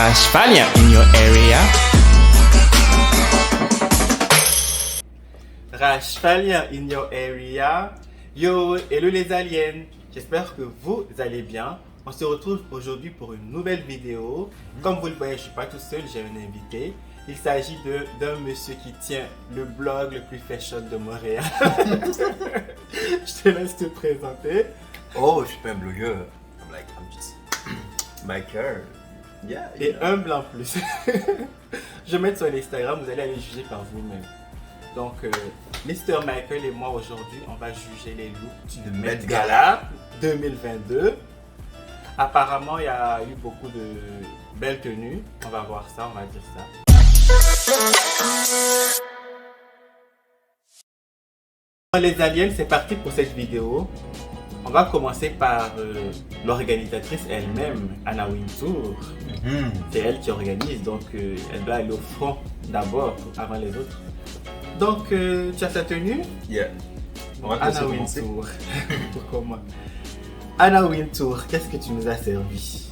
Rashfalia in your area. Rashfalia in your area. Yo, hello les aliens. J'espère que vous allez bien. On se retrouve aujourd'hui pour une nouvelle vidéo. Comme vous le voyez, je ne suis pas tout seul, j'ai un invité. Il s'agit d'un monsieur qui tient le blog le plus fashion de Montréal. Je te laisse te présenter. Oh, je suis pas un blogueur. I'm just biker. Yeah. Et humble en plus. Je vais mettre sur Instagram, vous allez aller juger par vous-même. Donc, Mr. Michael et moi aujourd'hui, on va juger les looks De du Met Met Gala 2022. Apparemment, il y a eu beaucoup de belles tenues. On va voir ça, on va dire ça. Les aliens, c'est parti pour cette vidéo. On va commencer par l'organisatrice elle-même, Anna Wintour. C'est elle qui organise, donc elle doit aller au front d'abord avant les autres. Donc, tu as sa tenue? Yeah. Anna Wintour. Pourquoi moi? Anna Wintour, qu'est-ce que tu nous as servi?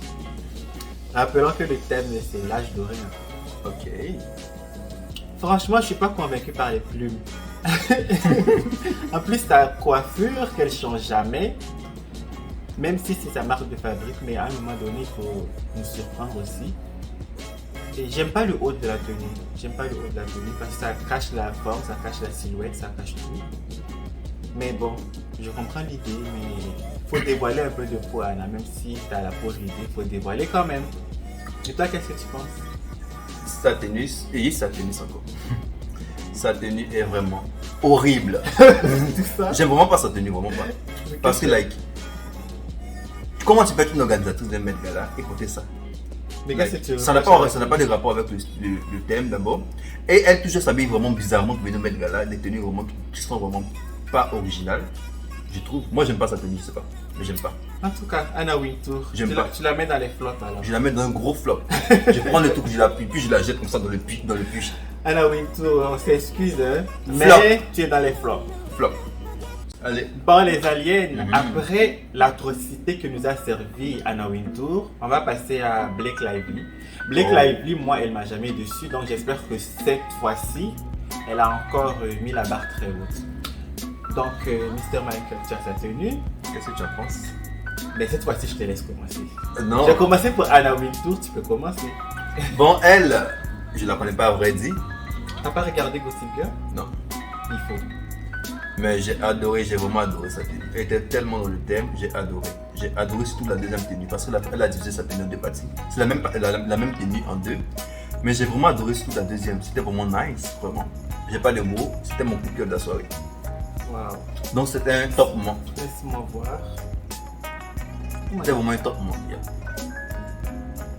Rappelons que le thème c'est l'âge doré. Ok. Franchement, je suis pas convaincu par les plumes. En plus, ta coiffure qu'elle change jamais, même si c'est sa marque de fabrique, mais à un moment donné, il faut nous surprendre aussi. Et j'aime pas le haut de la tenue. J'aime pas le haut de la tenue parce que ça cache la forme, ça cache la silhouette, ça cache tout. Mais bon, je comprends l'idée, mais faut dévoiler un peu de peau, Anna, même si tu as la peau ridée, il faut dévoiler quand même. Et toi, qu'est-ce que tu penses? Sa tenue, et sa tenue encore. Sa tenue est vraiment horrible. J'aime vraiment pas sa tenue, vraiment pas. Parce que, like, comment tu peux être une organisatrice d'un Met Gala et porter ça? Mais like, ça n'a pas de rapport avec le thème d'abord. Et elle toujours s'habille vraiment bizarrement pour venir au Met Gala, des tenues vraiment qui sont vraiment pas originales. Je trouve. Moi, j'aime pas sa tenue, je sais pas. Mais j'aime pas. En tout cas, Anna Wintour, tu la mets dans les flops alors. Je la mets dans un gros flop. Je prends le truc, je la plie, puis je la jette comme ça dans le puits. Anna Wintour, on s'excuse, hein, mais tu es dans les flops. Flop. Allez. Bon, les aliens, après l'atrocité que nous a servi Anna Wintour, on va passer à Blake Lively. Blake Lively, moi, elle m'a jamais déçu, donc j'espère que cette fois-ci, elle a encore mis la barre très haute. Donc, Mr. Michael, tu as sa tenue. Qu'est-ce que tu en penses? Mais cette fois-ci, je te laisse commencer. Non. J'ai commencé pour Anna Wintour, tu peux commencer. Bon, elle, je la connais pas à vrai dit. T'as pas regardé Gossip Girl? Non. Il faut. Mais j'ai vraiment adoré sa tenue. Elle était tellement dans le thème, j'ai adoré. J'ai adoré surtout la deuxième tenue parce qu'elle a divisé sa tenue en deux parties. C'est la même tenue en deux. Mais j'ai vraiment adoré surtout la deuxième. C'était vraiment nice, vraiment. J'ai pas de mots, c'était mon coup de cœur de la soirée. Wow. Donc c'était un top moment. Laisse-moi voir. C'était vraiment un top moment. Yeah.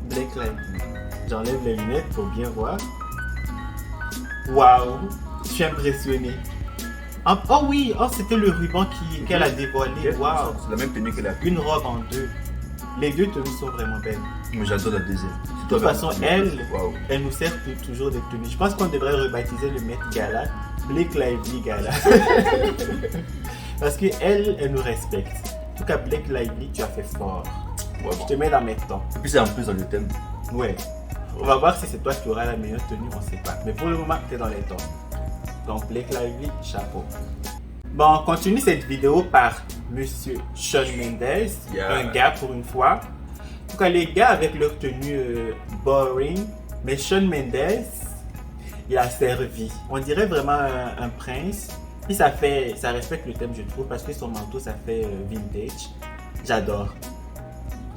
Blake Lively. J'enlève les lunettes pour bien voir. Waouh, je suis impressionné. Oh oui, c'était le ruban qu'elle a dévoilé. Waouh. C'est la même tenue qu'elle a. Une robe en deux. Les deux tenues sont vraiment belles. Moi j'adore la deuxième. De toute façon, elle nous sert toujours des tenues. Je pense qu'on devrait rebaptiser le Met Gala Blake Lively Gala. Parce qu'elle nous respecte. En tout cas, Blake Lively, tu as fait fort. Ouais, je te mets dans mes temps. Et puis c'est en plus dans le thème. Ouais. On va voir si c'est toi qui auras la meilleure tenue, on sait pas. Mais pour le moment, tu es dans les temps. Donc, Blake Lively, chapeau. Bon, on continue cette vidéo par Monsieur Shawn Mendes, un gars pour une fois. En tout cas, les gars avec leur tenue boring, mais Shawn Mendes, il a servi. On dirait vraiment un prince. Puis ça respecte le thème, je trouve, parce que son manteau, ça fait vintage. J'adore.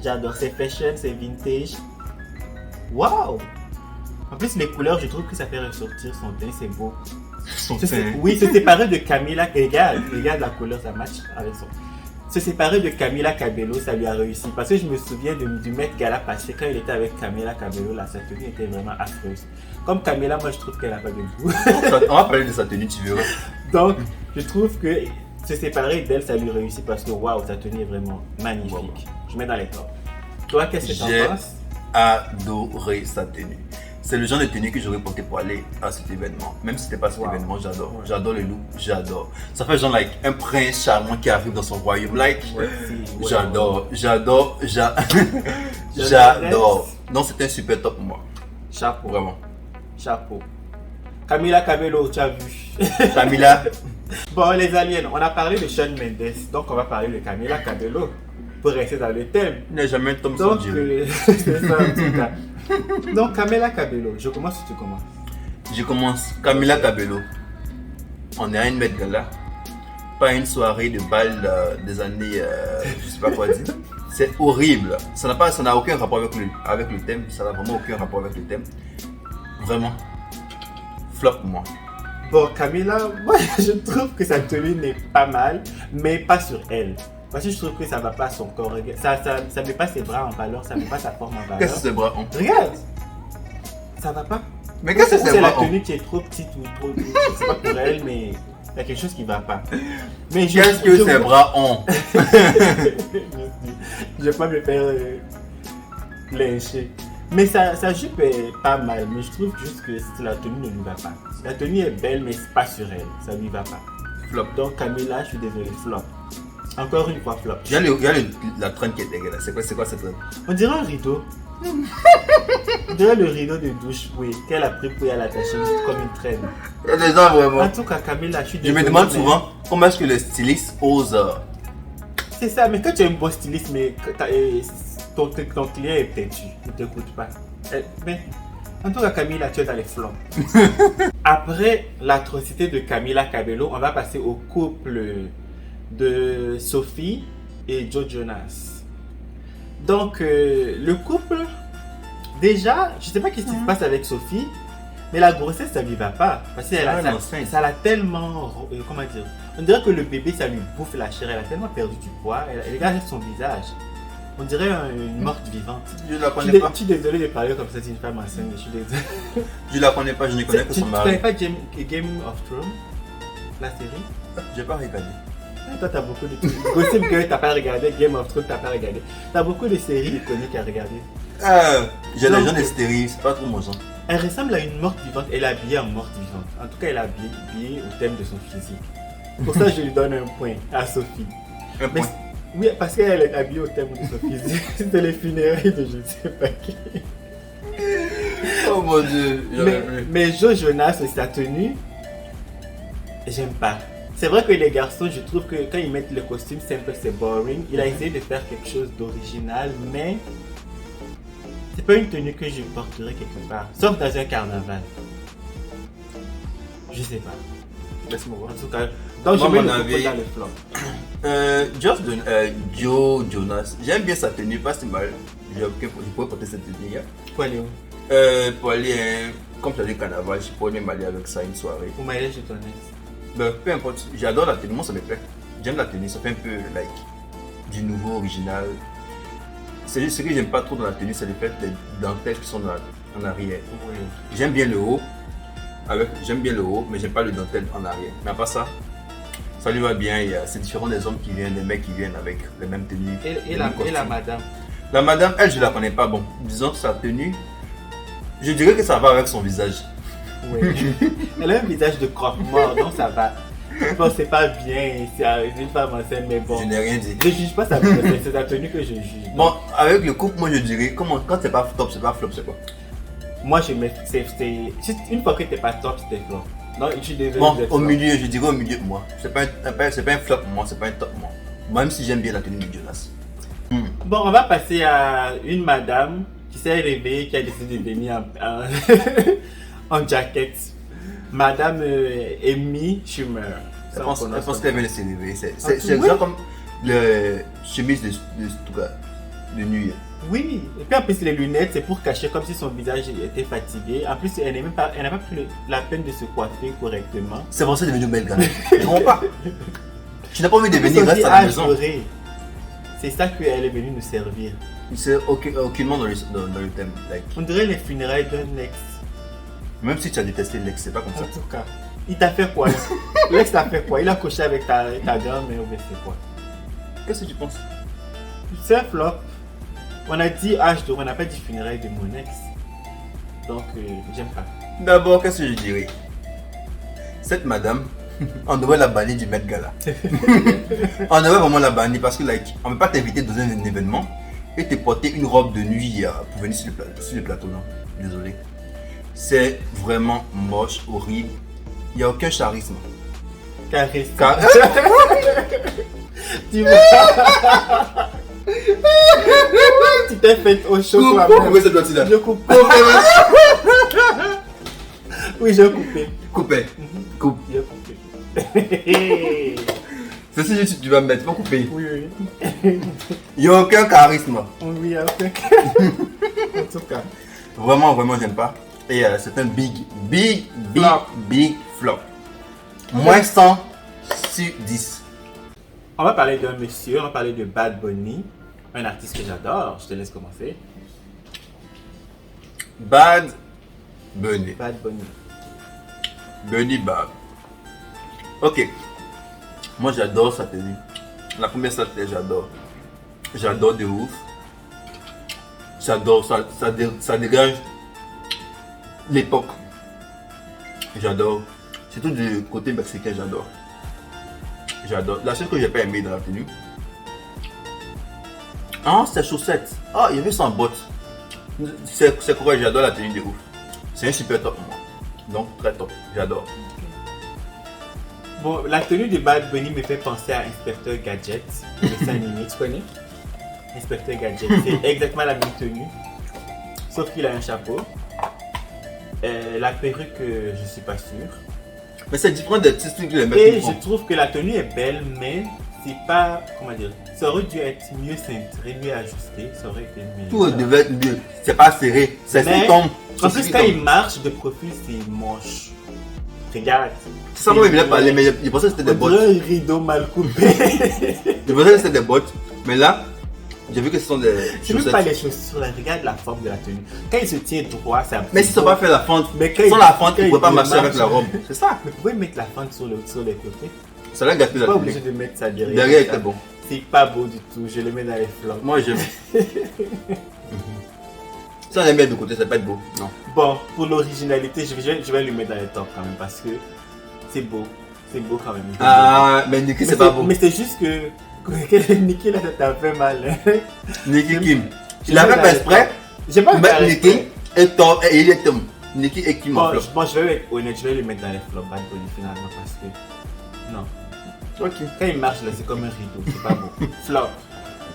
J'adore. C'est fashion, c'est vintage. Waouh! En plus, les couleurs, je trouve que ça fait ressortir son teint, c'est beau. Oui, se séparer de Camila, regarde la couleur, ça match avec son. Se séparer de Camila Cabello, ça lui a réussi. Parce que je me souviens du Met Gala passé, quand il était avec Camila Cabello, sa tenue était vraiment affreuse. Comme Camila, moi je trouve qu'elle n'a pas de goût. On va parler de sa tenue, tu verras. Donc, je trouve que se séparer d'elle, ça lui réussit parce que waouh, sa tenue est vraiment magnifique. Wow. Je mets dans les tops. Toi, qu'est-ce que tu en penses? J'ai adoré sa tenue. C'est le genre de tenue que j'aurais porté pour aller à cet événement. Même si c'était pas cet événement, j'adore. Ouais. J'adore le look, j'adore. Ça fait genre like un prince charmant qui arrive dans son royaume. Like, j'adore. Donc c'est un super top pour moi. Chapeau. Vraiment. Chapeau. Camila Cabello, tu as vu. Camila. Bon, les aliens, on a parlé de Shawn Mendes, donc on va parler de Camila Cabello pour rester dans le thème. Il n'est jamais un Tom sans Donc, Jerry. c'est ça en tout cas. Donc, Camila Cabello, je commence ou tu commences? Je commence. Camila Cabello. On est à une Met Gala. Pas une soirée de bal des années, je sais pas quoi dire. C'est horrible. Ça n'a aucun rapport avec le thème. Ça n'a vraiment aucun rapport avec le thème. Vraiment. Flop pour moi. Bon, Camila, moi je trouve que sa tenue n'est pas mal, mais pas sur elle. Parce que je trouve que ça va pas à son corps. Ça met pas ses bras en valeur, ça met pas sa forme en valeur. Qu'est-ce que c'est bras on? Regarde! Ça va pas. Mais qu'est-ce que c'est C'est la bras on? tenue qui est trop petite ou trop. Je sais pas pour elle, mais il y a quelque chose qui va pas. Mais Qu'est-ce que c'est bras on? Je vais pas me faire lyncher. Mais sa jupe est pas mal, mais je trouve juste que la tenue ne lui va pas. La tenue est belle, mais c'est pas sur elle, ça lui va pas. Flop. Donc Camila, je suis désolé, flop. Encore une fois, flop. Il y a la traîne qui est dégueulasse. C'est quoi cette traîne? On dirait un rideau. On dirait le rideau de douche, oui, qu'elle a pris pour y l'attacher comme une traîne. Il y a des gens vraiment. En tout cas, Camila, je suis Je désolé. me demande mais- souvent comment est-ce que les stylistes osent. C'est ça, mais quand tu es un bon styliste, mais ton client est têtu, il ne t'écoute pas. Mais en tout cas, Camila, tu es dans les flops. Après l'atrocité de Camila Cabello, on va passer au couple de Sophie et Joe Jonas. Donc, le couple, déjà, je ne sais pas ce qui se passe avec Sophie, mais la grossesse, ça ne lui va pas. Parce que ça l'a tellement. Comment dire? On dirait que le bébé, ça lui bouffe la chair. Elle a tellement perdu du poids. Elle regarde son visage. On dirait une morte vivante. Je la connais pas. Je suis désolé de parler comme ça, c'est une femme enceinte. Je suis désolé. Je la connais pas, je ne connais que Tu son ne mari. connais pas Game of Thrones? La série? J'ai pas regardé. Toi, t'as beaucoup de trucs. Gossip Girl, t'as pas regardé. Game of Thrones, t'as pas regardé. T'as beaucoup de séries iconiques à regarder. J'ai Donc, les gens des stéréos, c'est pas trop mon genre. Elle ressemble à une morte vivante. Elle est habillée en morte vivante. En tout cas, elle est habillée au thème de son physique. Pour ça, je lui donne un point à Sophie. Un Mais, point. oui, parce qu'elle est habillée au thème de son physique. C'était les funérailles de je ne sais pas qui. Oh mon dieu, Mais Joe Jonas, sa tenue, j'aime pas. C'est vrai que les garçons, je trouve que quand ils mettent le costume simple, c'est boring. Il a essayé de faire quelque chose d'original, mais c'est pas une tenue que je porterai quelque part. Sauf dans un carnaval. Je sais pas. Laisse-moi En voir. tout cas, donc Moi, je mets mon le couple avis- dans le flop. Joe Jonas, j'aime bien sa tenue, pas si mal. Je pourrais porter cette tenue. Quoi, Léo? Pour aller, comme tu as dit, carnaval, je pourrais même aller avec ça une soirée. Pour mariage de ton ex. Ben, peu importe, j'adore la tenue, moi ça me plaît. J'aime la tenue, ça fait un peu like du nouveau, original. C'est juste ce que j'aime pas trop dans la tenue, c'est le fait des dentelles qui sont en arrière. Oui. J'aime bien le haut, mais j'aime pas le dentelle en arrière. Mais à part ça, ça lui va bien. C'est différent des hommes qui viennent, des mecs qui viennent avec les mêmes tenues. Et les la mêmes costumes. madame. La madame, elle, je la connais pas. Bon, disons que sa tenue, je dirais que ça va avec son visage. Oui. Elle a un visage de croque-mort, donc ça va. Bon, c'est pas bien, c'est une femme enceinte, mais bon. Je n'ai rien dit. Je juge pas sa grossesse, c'est sa tenue que je juge. Bon, avec le couple, moi je dirais, quand c'est pas top, c'est pas flop, c'est quoi? Moi, je mets. Une fois que t'es pas top, c'était flop. Non, je suis désolé. Bon, d'être au flop. milieu, je dirais au milieu de moi. C'est pas un flop pour moi, c'est pas un top pour moi. Même si j'aime bien la tenue de Jonas. Bon, on va passer à une madame qui s'est réveillée, qui a décidé de venir en jacket. Madame Amy Schumer. Je pense qu'elle vient de se réveiller. C'est oui. exact comme le chemise de nuit. Oui, et puis en plus les lunettes, c'est pour cacher comme si son visage était fatigué. En plus, elle n'a pas pris la peine de se coiffer correctement. C'est pour ça qu'elle est devenue belle gars. Je comprends pas. Tu n'as pas envie de venir rester à la maison. Doré. C'est ça qu'elle est venue nous servir. C'est aucunement dans le thème. Like, On dirait les funérailles d'un ex. même si tu as détesté l'ex, c'est pas comme En ça. tout cas, il t'a fait quoi? L'ex t'a fait quoi? Il a couché avec ta grand-mère ou bien c'est quoi? Qu'est-ce que tu penses? C'est un flop. On a dit âge d'or, on n'a pas dit funérailles de mon ex. Donc, j'aime pas. D'abord, qu'est-ce que je dirais? Cette madame, on devrait la bannir du Met Gala. On devrait vraiment la bannir parce que, like, on ne peut pas t'inviter dans un événement et te porter une robe de nuit pour venir sur le plateau, non. Désolé. C'est vraiment moche, horrible. Il n'y a aucun charisme. Charisme. Tu vois. Tu t'es fait au chaud toi-même. Coupez cette partie-là. Je coupe. Oui, je coupé. Coupez. Coupe. Je coupé. C'est si tu vas me mettre, pas couper. Oui. Il n'y a aucun charisme. Oui, ok. En tout cas. Vraiment, j'aime pas. Et c'est un big flop. Moins 100 sur 10. On va parler d'un monsieur, on va parler de Bad Bunny, un artiste que j'adore. Je te laisse commencer. Bad Bunny. Bad Bunny. Bunny Bad. Ok. Moi j'adore sa tenue. La première sa tenue, j'adore. J'adore de ouf. J'adore, ça dégage l'époque. J'adore. Surtout du côté mexicain, j'adore. J'adore. La chose que j'ai pas aimé dans la tenue. Ah, c'est chaussettes. Ah, il y avait son bottes. C'est quoi, j'adore la tenue de ouf. C'est un super top pour moi. Donc très top. J'adore. Bon, la tenue de Bad Bunny me fait penser à Inspecteur Gadget, le dessin animé, tu connais? Inspecteur Gadget, c'est exactement la même tenue, sauf qu'il a un chapeau. La perruque, je suis pas sûr. Mais c'est différent des petits trucs que les mecs Et font. je trouve que la tenue est belle, mais c'est pas, comment dire, ça aurait dû être mieux cintré, mieux ajusté, ça aurait été mieux. Tout devait être mieux. C'est pas serré. C'est Mais, tombe. en plus, quand il marche de profil, c'est moche. Regarde. C'est ça, moi, il voulait parler, mais il pensait que c'était des On dirait bottes. un rideau mal coupé. Il pensait que c'était des bottes. Mais là, j'ai vu que ce sont des C'est même pas chaussettes. les chaussures, là, regarde la forme de la tenue. Quand il se tient droit, c'est un Mais si ça va faire la fente, Mais quand sans il- la fente, quand il ne pouvait pas il marcher avec marche- la robe. C'est ça. Mais vous pouvez mettre la fente sur les côtés. Ça l'a gâté Pas la tenue. obligé de mettre ça derrière. Derrière était bon. C'est pas beau du tout, je le mets dans les flancs. Moi, j'aime. Ça, on aime bien de côté, ça peut être beau. Non. Bon, pour l'originalité, je vais le mettre dans les tops quand même parce que c'est beau. C'est beau quand même. Ah, mais Nicky, mais c'est pas beau. Mais c'est juste que Nicky là, ça t'a fait mal. Nicky Kim. Je Il a mets fait dans pas les exprès. tops. J'ai pas Mettre fait Nicky et Tom et il est Tom. Nicky et Kim en Bon, flop. je vais être honnête, je vais le mettre dans les flops Bad Bunny finalement parce que. Non. Ok. Quand il marche là, c'est comme un rideau, c'est pas beau. Flop.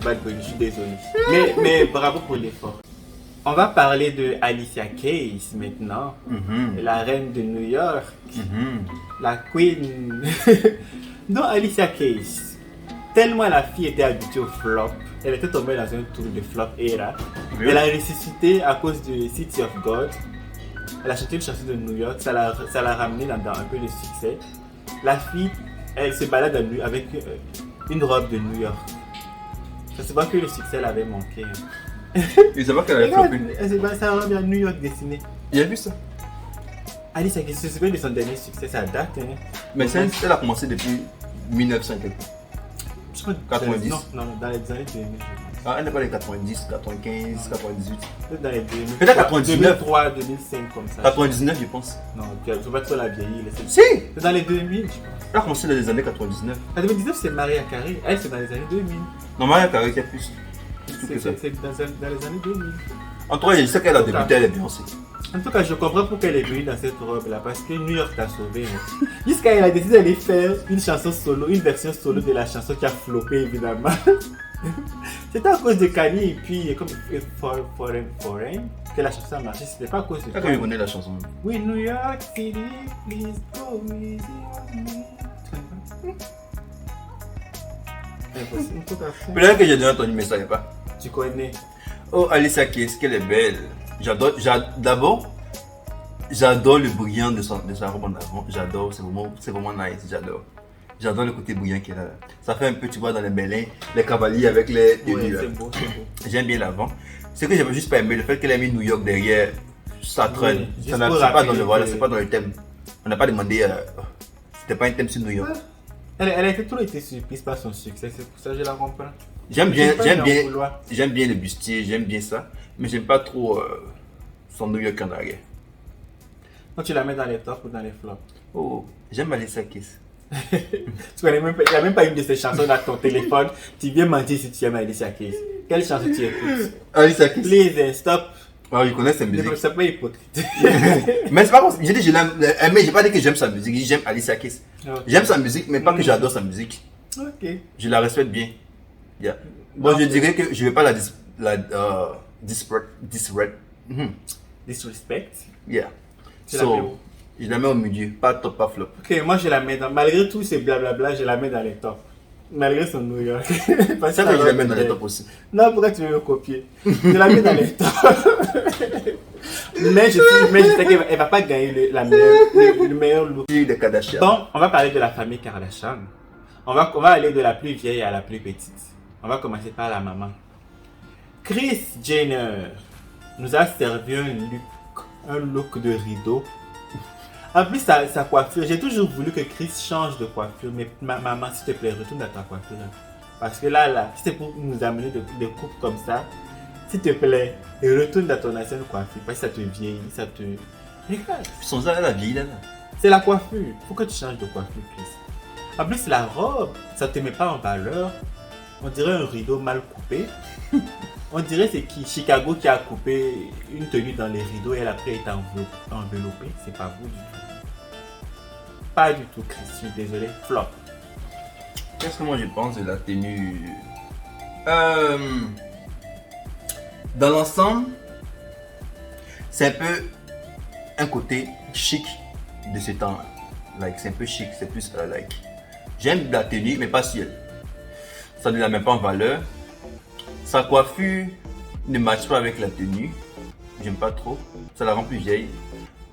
Bad Bunny, je suis désolé. Mais bravo pour l'effort. On va parler de Alicia Keys maintenant, la reine de New York, la queen. Donc Alicia Keys, tellement la fille était habituée au flop, elle était tombée dans un tour de flop era. Oui. Elle a ressuscité à cause de City of God. Elle a chanté une chanson de New York, ça l'a ramené dans un peu de succès. La fille, elle se balade avec une robe de New York. Ça se voit que le succès l'avait manqué. Il savait qu'elle avait Regarde, flopé. elle se balade, ça robe à New York dessinée. Il a vu ça. Alicia Keys, se souvient de son dernier succès, ça date. Hein. Mais elle a commencé depuis 1900 quelque chose. Je crois 90. Non, dans les années 2000. Ah, elle n'est pas les 90, 95, 98. Peut-être dans les 2000. Peut-être 99. 2003, 2005 comme ça. 99, je pense. Non, je ne veux pas trop la vieillir. Si! C'est dans les 2000, je pense. Elle a commencé dans les années 99. En 2019, c'est Maria Carey. Elle, c'est dans les années 2000. Normalement, elle a carré plus. Que ça. C'est dans les années 2000. En tout cas, je sais qu'elle a débuté, elle est Beyoncé. En tout cas, je comprends pourquoi elle est venue dans cette robe-là, parce que New York t'a sauvé. Hein. Jusqu'à elle a décidé d'aller faire une chanson solo, une version solo de la chanson qui a floppé évidemment. C'était à cause de Kanye et puis comme Foreign que la chanson a marché. C'était pas à cause de Quand je connais la chanson. Oui, New York City, please go easy on me. Impossible, tout à fait. Peut-être que j'ai déjà entendu, mais ça n'est pas. Tu connais. Oh, Alicia Keys, qu'elle est belle. D'abord, j'adore le brillant de sa robe en avant. J'adore, c'est vraiment nice, j'adore. J'adore le côté brillant qu'elle a là. Ça fait un peu, tu vois, dans les Mélins, les cavaliers avec les tenues Ouais, là. c'est beau, c'est beau. J'aime bien l'avant. C'est que j'avais juste pas aimé le fait qu'elle ait mis New York derrière. Ça traîne. Oui, juste C'est pour pas dans rappeler le voilà, que- c'est pas dans le thème. On n'a pas demandé. C'était pas un thème sur New York. Elle a toujours été surprise par son succès, c'est pour ça que je la comprends. J'aime C'est pas bien, une vouloir. j'aime bien le bustier, j'aime bien ça, mais j'aime pas trop son New York en arrière. Donc tu la mets dans les tops ou dans les flops. Oh, j'aime Alicia Keys. Tu connais même pas, il n'y a même pas une de ces chansons dans ton téléphone. Tu viens mentir si tu aimes Alicia Keys. Quelle chanson tu écoutes? Alicia Keys. Please, stop. Ah, il connaît sa Ne musique. sois pas hypocrite. Mais c'est pas comme j'ai dit je l'aime, mais j'ai pas dit que j'aime sa musique, j'ai dit j'aime Alicia Keys. Ok. J'aime sa musique, mais pas que j'adore sa musique. Ok. Je la respecte bien. Yeah. Bon, je dirais que je vais pas Disrespect. Yeah. Tu la mets où? So, je la mets au milieu, pas top, pas flop. Ok, moi je la mets dans. Malgré tout ces blablabla, je la mets dans les tops. Malgré son New York. Parce C'est que vrai que je la va mets dans les me tops aussi. Non, pourquoi tu veux me copier? Je la mets dans les tops. mais je sais qu'elle va pas gagner le meilleur look. J'ai eu des Kardashian. Bon, on va parler de la famille Kardashian. On va aller de la plus vieille à la plus petite. On va commencer par la maman. Kris Jenner nous a servi un look de rideau. En plus, sa coiffure, j'ai toujours voulu que Kris change de coiffure, mais maman, s'il te plaît, retourne dans ta coiffure. Là. Parce que là, si c'est pour nous amener des coupes comme ça, s'il te plaît, retourne dans ton ancienne coiffure. Parce que ça te vieillit, ça te... Regarde, Son âge, elle a vieilli là. c'est la coiffure. Faut que tu changes de coiffure, Kris. En plus, la robe, ça te met pas en valeur. On dirait un rideau mal coupé. On dirait c'est qui Chicago qui a coupé une tenue dans les rideaux et elle après est enveloppée. C'est pas vous du tout. Pas du tout, Chris. Je suis désolé. Flop. Qu'est-ce que moi je pense de la tenue dans l'ensemble, c'est un peu un côté chic de ce temps. Like, c'est un peu chic, c'est plus like. J'aime la tenue, mais pas si elle. Ça ne la met pas en valeur. Sa coiffure ne matche pas avec la tenue. J'aime pas trop. Ça la rend plus vieille.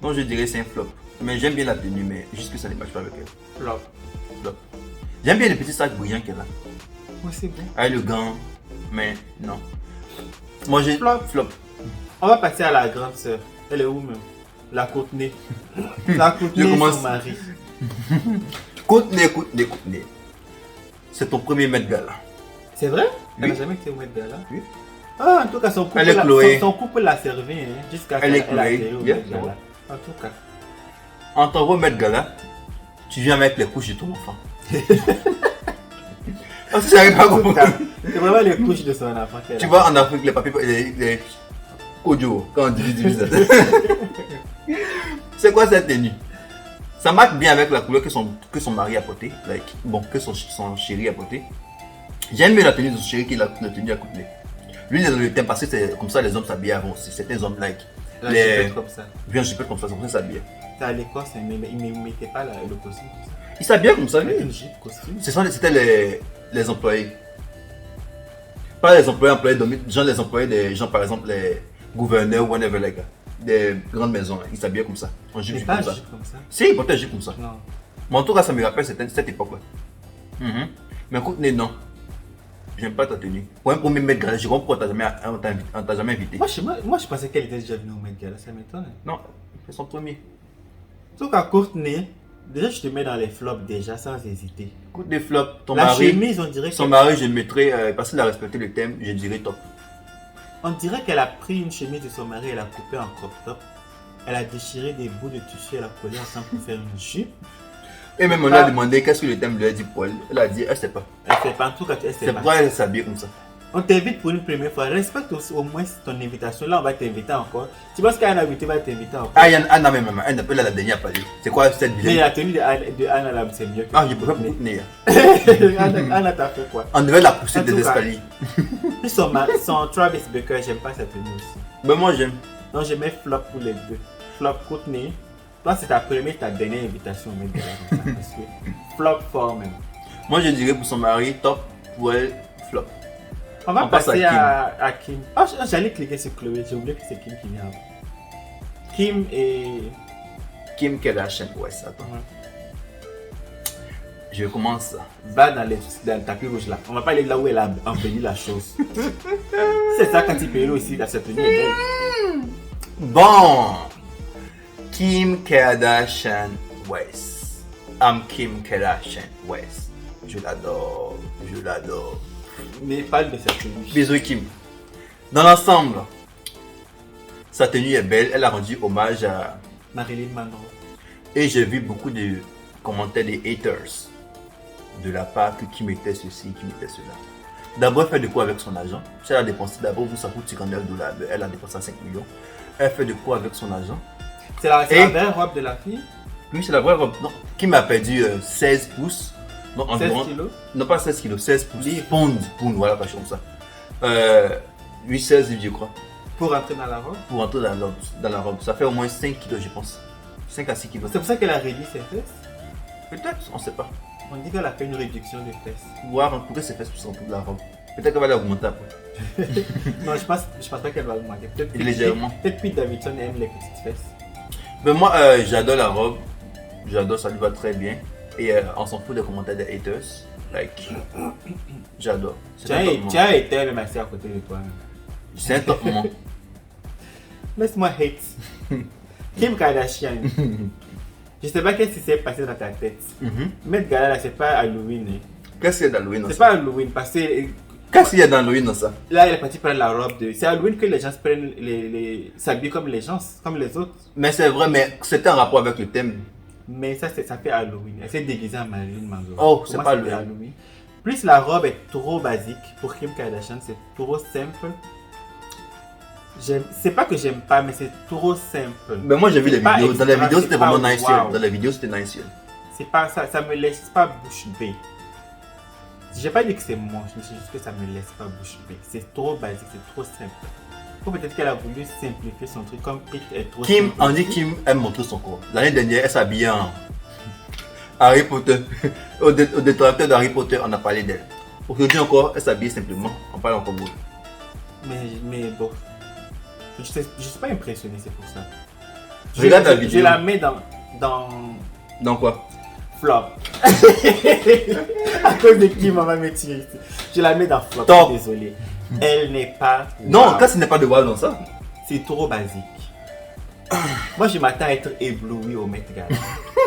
Donc je dirais c'est un flop. Mais j'aime bien la tenue, mais juste que ça ne matche pas avec elle. Flop. Flop. J'aime bien les petits sacs brillants qu'elle a. Oui, c'est bon. Avec le gant, mais non. Moi j'ai Flop. flop. On va passer à la grande sœur. Elle est où même? La Courtney. La Courtney Je et commence. son mari. Courtney. C'est ton premier Met Gala. C'est vrai? Elle Oui. n'a jamais été au Met Gala? Oui. Ah, en tout cas, son couple, Elle est Chloé. son couple l'a servi hein, jusqu'à ce Elle est qu'elle a Chloé. atterri au Yeah, Met Gala. ouais. En tout cas. En tant que Met Gala, tu viens avec les couches de ton enfant. Parce que j'arrive pas à En tout comprendre. cas, c'est vraiment les couches de son enfant qu'elle Tu a. vois en Afrique les papiers, les audio, quand on divise. C'est quoi cette tenue? Ça match bien avec la couleur que son mari a portée, like, bon, que son chéri a porté. J'aime mieux la tenue de son chéri que la tenue à couper. Lui, il est dans le thème parce que c'est comme ça les hommes s'habillaient avant aussi. Certains hommes, like, La les chipette comme ça. viens je peux comme ça, c'est comme ça s'habiller. C'était à l'Écosse, mais ils ne mettaient pas le costume comme ça. Il s'habillait comme ça, lui. Avec une jupe costume. C'était les employés. Pas les employés, genre les employés des gens, par exemple, les gouverneurs, whatever, like, des grandes maisons. Ils s'habillaient comme ça. En jupe Mais pas comme ça. jupe comme ça. Si, ils portaient une jupe comme ça. Non. Mais en tout cas, ça me rappelle cette époque-là. Mais écoute, non. J'aime pas ta tenue. Pour un premier Met Gala, je comprends pourquoi on t'a jamais invité. Moi, je pensais qu'elle était déjà venue au Met Gala, ça m'étonne. Non, c'est son premier. Sauf qu'à Courtney, déjà je te mets dans les flops déjà sans hésiter. Écoute, des flops, ton La mari. chemise, on dirait Son mari, je le mettrais, parce qu'il a respecté le thème, je dirais top. on dirait qu'elle a pris une chemise de son mari, elle a coupé en crop top. Elle a déchiré des bouts de tissu, elle a collé ensemble pour faire une jupe. Et même on a demandé qu'est-ce que le thème lui a dit pour elle. Elle a dit, elle sait pas. Elle fait pas, en tout cas, elle sait C'est pas. pourquoi elle s'habille comme ça. On t'invite pour une première fois. Respecte au moins ton invitation. Là, on va t'inviter encore. Tu penses qu'Anna invité va t'inviter encore? Ah, il y a Anna même, elle n'a pas la dernière parler. C'est quoi cette Mais vilaine? la tenue de Anna, là, c'est mieux. Ah, je peux pas Courtney. Anna t'a fait quoi? On devait la pousser En des tout cas. escaliers. Puis son Travis Baker, j'aime pas sa tenue aussi. Mais moi j'aime. Donc, je mets flop pour les deux. Flop Courtney. Toi, c'est ta première, ta dernière invitation au Met Gala, comme ça, parce que flop fort même. Moi je dirais pour son mari, top. Pour elle, flop. On va On passe passer à à Kim. Ah, j'allais cliquer sur Chloé, j'ai oublié que c'est Kim qui vient avant. Kim et... Kim Kardashian West, attends. Je commence ça. Va dans le tapis rouge là. On va pas aller là où elle a embelli la chose. C'est ça quand il paye aussi, la cette tenue est belle. Bon, Kim Kardashian West. I'm Kim Kardashian West. Je l'adore, je l'adore. Mais parle de cette tenue. Bisous Kim. Dans l'ensemble, sa tenue est belle. Elle a rendu hommage à... Marilyn Monroe. Et j'ai vu beaucoup de commentaires des haters de la part que qui mettait ceci, qui mettait cela. D'abord, elle fait de quoi avec son argent? Si elle a dépensé, d'abord, vous, ça coûte $59, elle a dépensé 5 millions. Elle fait de quoi avec son argent? C'est la vraie robe de la fille? Oui, c'est la vraie robe. Non, qui m'a perdu 16 pouces. Non, 16 kilos? Non, pas 16 kilos, 16 pouces. Livres. Pounds, voilà, pas comme ça. Oui, 16 livres, je crois. Pour rentrer dans la robe? Pour entrer dans la robe. Ça fait au moins 5 kilos, je pense. 5 à 6 kilos. C'est pour ça qu'elle a réduit ses fesses? Peut-être, on sait pas. On dit qu'elle a fait une réduction des fesses. Voir en couper ses fesses pour s'entrer de la robe. Peut-être qu'elle va l'augmenter après. Non, je pense pas qu'elle va augmenter. Peut-être Légèrement. Peut-être Pete Davidson aime les petites fesses. Mais moi, j'adore la robe. J'adore, ça lui va très bien. Et on s'en fout des commentaires des haters. Like, j'adore. C'est un top moment. Tu as été même assis à côté de toi. C'est un top moment. Laisse-moi hate. Kim Kardashian. Je sais pas qu'est-ce qui s'est passé dans ta tête. Met Gala là, c'est pas Halloween. Hein. Qu'est-ce qu'il y a d'Halloween dans ça? C'est pas Halloween parce que Qu'est-ce qu'il y a d'Halloween dans ça? là, elle est partie prendre la robe de. C'est Halloween que les gens se prennent s'habillent comme les gens, comme les autres. Mais c'est vrai, mais c'était en rapport avec le thème. Mais ça fait Halloween. Elle s'est déguisée en Marilyn Monroe. Oh, Pour c'est moi, pas c'était le Halloween. Plus la robe est trop basique pour Kim Kardashian, c'est trop simple. C'est pas que j'aime pas, mais c'est trop simple. Mais moi j'ai vu les pas vidéos. Dans la extra, vidéo c'est c'était pas vraiment nice. wow. Dans la vidéo c'était nice. C'est pas ça, ça me laisse pas bouche bée. J'ai pas dit que c'est moche, mais c'est juste que ça me laisse pas bouche bée. C'est trop basique, c'est trop simple. Ou peut-être qu'elle a voulu simplifier son truc comme Pete est trop Kim, simple. on dit Kim aime montrer son corps. L'année dernière elle s'habillait en Harry Potter. Au détracteur d'Harry Potter on a parlé d'elle. Aujourd'hui encore elle s'habille simplement. On parle encore beaucoup. Mais bon, je suis pas impressionné, c'est pour ça. Regarde la vidéo. Je la mets dans Dans quoi? flop. À cause de qui maman me tire ici. Je la mets dans flop. Top. Désolé. Elle n'est pas. Non, wow. quand ce n'est pas de wow dans ça. C'est trop basique. Moi, je m'attends à être ébloui au Met Gala.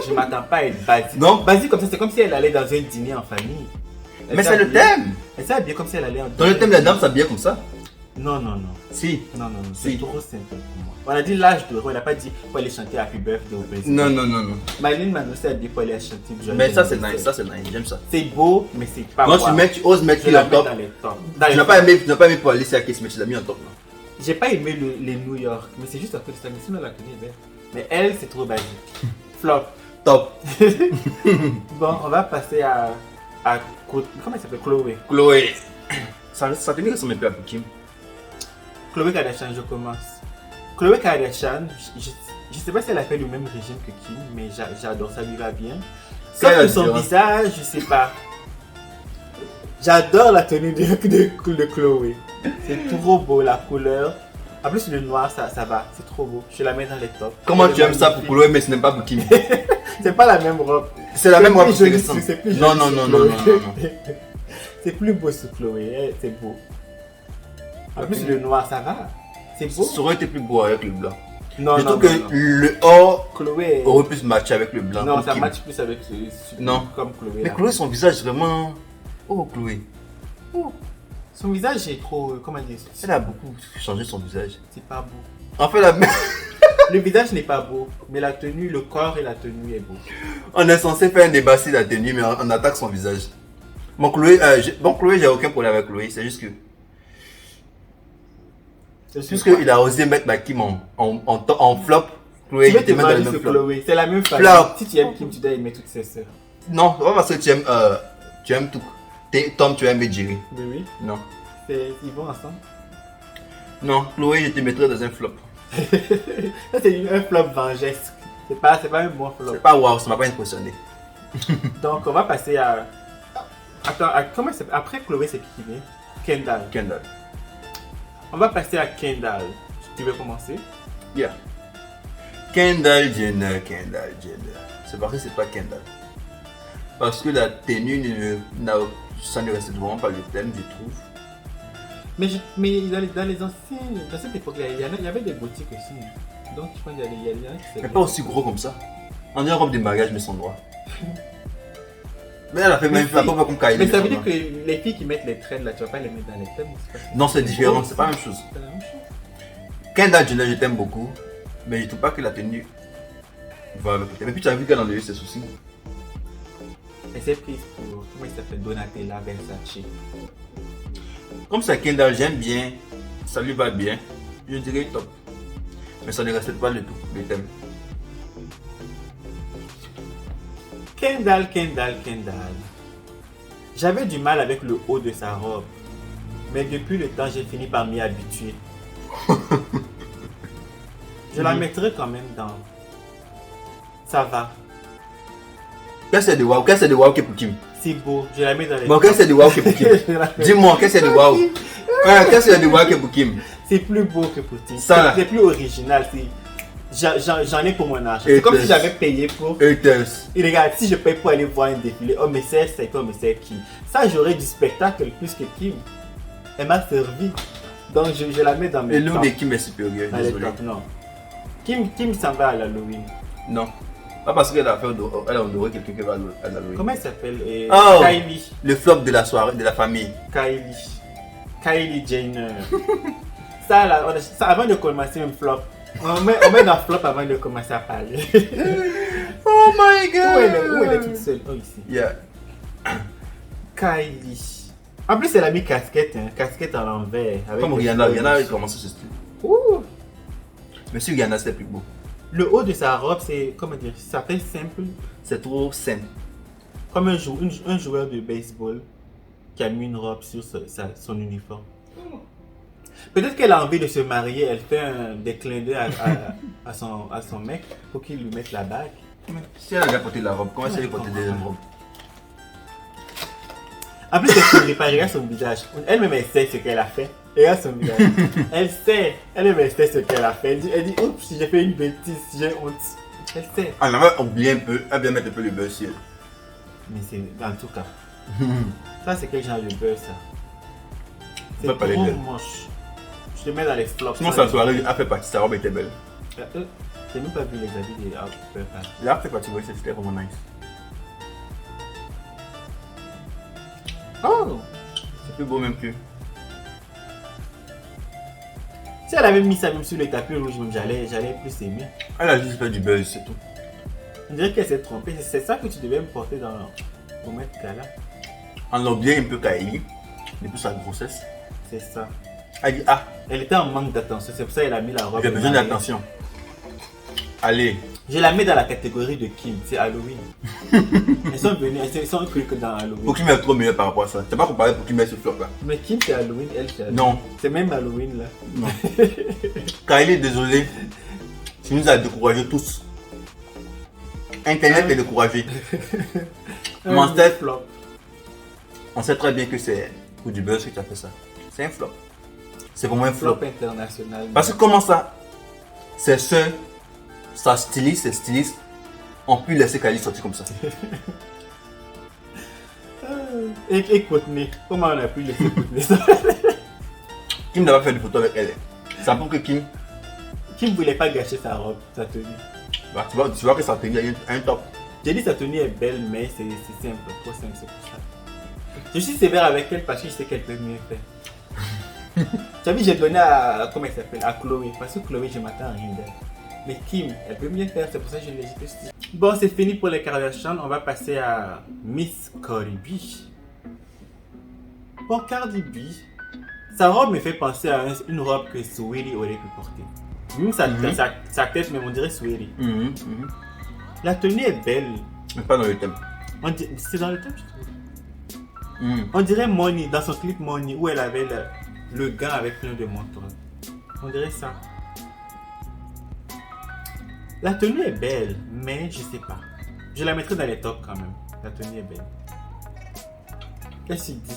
Je m'attends pas à être basique. Non. Basique comme ça, c'est comme si elle allait dans un dîner en famille. Elle Mais s'est c'est le habillée- thème. Elle s'est habillée comme si elle allait en Dans le thème les dames s'habillaient comme ça. Non, non, non. Si. Non, non, non. C'est Si. trop simple pour moi. On a dit l'âge d'or, on n'a pas dit pour aller chanter Happy Birthday au président. Non, non, non, non. Marilyn Monroe s'est habillée pour aller chanter Joyeux Mais ça c'est anniversaire. nice, ça c'est nice, j'aime ça. C'est beau, mais c'est pas Moi wow. tu oses mettre Je qui la en mets top. dans les tops. Tu n'as pas aimé pour Alicia Keys, mais tu l'as mis en top. Non? J'ai pas aimé les New York, mais c'est juste à cause de ça. Mais sinon, la tenue est belle. Mais elle, c'est trop basique. Flop. Top. Bon, on va passer à comment elle s'appelle? Chloé. Chloé. Ça tenait que ça me plaît à Kim. Chloé Kardashian, je commence. Chloé Kardashian, je sais pas si elle a fait le même régime que Kim, mais j'adore, ça lui va bien. Sauf Quelle que son différence? visage, je sais pas. J'adore la tenue de Chloé. C'est trop beau, la couleur. En plus, le noir, ça va. C'est trop beau. Je la mets dans les tops. Comment Elle tu est aimes ça pour magnifique. Chloé, mais ce n'est pas pour Kim? C'est pas la même robe. C'est la même robe plus que joli, c'est c'est plus Non, joli non, sur non, non, Chloé. non, non, non. C'est plus beau sur Chloé, c'est beau. En plus, le noir, ça va. C'est beau. Ça aurait été plus beau avec le blanc. Non, Je non, trouve non, que non. le or Chloé. aurait pu se matcher avec le blanc. Non, comme ça Kim. match plus avec Non. comme Chloé. Mais là. Chloé, son visage vraiment. Oh, Chloé. Son visage est trop. Comment dire? Elle a beaucoup changé son visage. C'est pas beau. En fait, la même. Le visage n'est pas beau, mais la tenue, le corps et la tenue est beau. On est censé faire un débat sur la tenue, mais on attaque son visage. Bon, Chloé, j'ai aucun problème avec Chloé, c'est juste que. Puisqu'il a osé mettre ma Kim en flop, Chloé, Tu veux il te te met dans le marier même sur flop. Chloé, c'est la même famille. Flop. Si tu aimes Kim, tu dois aimer toutes ses sœurs. Non, pas parce que tu aimes tout. Tom, tu aimes Jerry. Mais oui, Non. ils vont ensemble. Non, Chloé, je te mettrais dans un flop. Ça, c'est un flop vengesque. C'est pas un bon flop. C'est pas wow, ça m'a pas impressionné. Donc, on va passer à. Attends, comment c'est. Après Chloé, c'est qui vient? Kendall. Kendall. On va passer à Kendall. Tu veux commencer? Yeah. Kendall Jenner. C'est vrai que c'est pas Kendall. Parce que la tenue, ça ne reste vraiment pas le thème, je trouve. Mais dans les anciens. Dans cette époque-là, il y avait des boutiques aussi. Donc, je pense qu'il y en a qui Mais pas aussi gros comme ça. On dirait robe de mariage, mais sans droit. Mais elle a fait même pas comme Kylie. Mais ça veut sans dire droit. que les filles qui mettent les traînes là, tu vas pas les mettre dans les thèmes. Non, c'est différent, c'est pas la même chose. C'est la même chose. Kendall Jenner, je t'aime beaucoup. Mais je trouve pas que la tenue va avec le thème. Et puis tu as vu qu'elle a enlevé ses soucis. Elle s'est prise pour, comment il s'appelle, Donatella Versace. Comme ça, Kendall, j'aime bien, ça lui va bien, je dirais top. Mais ça ne respecte pas le tout, le thème. Kendall. J'avais du mal avec le haut de sa robe. Mais depuis le temps, j'ai fini par m'y habituer. Je la mettrai quand même dans. Ça va. Qu'est-ce que c'est de wow? Qu'est-ce que c'est de wow qui est pour Kim? C'est beau. Je la mets dans les. Bon, qu'est-ce que c'est de wow qui est pour Kim? Dis-moi, qu'est-ce que c'est de wow? Qu'est-ce que c'est de wow qui est pour Kim? C'est plus beau que pour Tim. Ça. C'est plus original. J'en ai pour mon argent. C'est comme si j'avais payé pour. Et regarde, si je paye pour aller voir un défilé, oh mais c'est toi, mais c'est Kim. Ça, j'aurais du spectacle plus que Kim. Elle m'a servi. Donc je la mets dans mes. Et l'eau de Kim est supérieur, désolé. Non. Kim s'en va à l'Halloween. Non. Pas parce qu'elle a fait elle a odoré quelqu'un qui va à l'Halloween. Comment elle s'appelle? Kylie. Le flop de la soirée, de la famille. Kylie Jenner. Ça, là, avant de commencer un flop. On met dans flop avant de commencer à parler. Oh my god! Où elle est toute seule? Oh, ici. Yeah. Kylie. En plus, elle a mis casquette, casquette à l'envers. Comme Rihanna a commencé ce style. Ouh. Mais si Rihanna, c'est plus beau. Le haut de sa robe, c'est, comment dire, ça fait simple. C'est trop simple. Comme un joueur de baseball qui a mis une robe sur son uniforme. Peut-être qu'elle a envie de se marier, elle fait des clins d'œil à son mec pour qu'il lui mette la bague. Si elle a déjà porté la robe, comment elle va porter des robe? En plus, elle regarde son visage. Elle-même, elle sait ce qu'elle a fait. Regarde son visage. Elle sait. Elle-même, elle sait ce qu'elle a fait. Elle dit, oups, si j'ai fait une bêtise, si j'ai honte. Elle sait. Elle va oublier un peu, elle vient mettre un peu le beurre sur elle. Mais c'est, en tout cas, ça c'est quel genre de beurre ça? C'est trop moche. Je te mets dans les flops. Sinon, sa soirée a fait partie, sa robe était belle. J'ai même pas vu les habits des Outfit. Il a fait partie, c'était vraiment nice. Oh! C'est plus beau même que. Si elle avait mis ça même sur le tapis rouge, j'allais plus aimer. Elle a juste fait du buzz, c'est tout. On dirait qu'elle s'est trompée. C'est ça que tu devais me porter pour mettre gala. On l'a bien un peu Kylie, depuis sa grossesse. C'est ça. Elle dit, ah, elle était en manque d'attention, c'est pour ça qu'elle a mis la robe. j'ai besoin d'attention. Allez. Je la mets dans la catégorie de Kim, c'est Halloween. Elles sont venues, elles sont incluses que dans Halloween. Pour Kim est trop meilleur par rapport à ça. Tu n'as pas comparé pour Kim est ce flop là. Mais Kim c'est Halloween, elle c'est Halloween. Non. C'est même Halloween là. Non. Kylie, désolé. Tu nous as découragés tous. Internet est découragé. Monster flop. On sait très bien que c'est pour du buzz que tu as fait ça. C'est un flop. C'est vraiment un flop. Flop international. Parce que comment ça? C'est sa styliste, ses stylistes ont pu laisser Kylie sortir comme ça. Et Courtney, comment on a pu laisser Courtney ça? Kim n'a pas fait de photo avec elle. Ça prouve que Kim ne voulait pas gâcher sa robe, sa tenue. Bah, tu vois que sa tenue a un top. J'ai dit sa tenue est belle, mais c'est simple, trop simple, c'est pour ça. Je suis sévère avec elle parce que je sais qu'elle peut mieux faire. Tu as vu, j'ai donné à, comment elle s'appelle, à Chloé, parce que Chloé, je m'attends à rien d'elle. Mais Kim, elle peut mieux faire, c'est pour ça que je l'ai jeté. Bon, c'est fini pour les Kardashians, on va passer à Miss Cardi B. Bon, Cardi B, sa robe me fait penser à une robe que Saweetie aurait pu porter. Même sa tête, mais on dirait Saweetie. La tenue est belle. Mais pas dans le thème. C'est dans le thème, je trouve. On dirait Money, dans son clip Money, où elle avait le gant avec plein de montants. On dirait ça. La tenue est belle, mais je sais pas. Je la mettrai dans les tops quand même. La tenue est belle. Qu'est-ce que tu dis?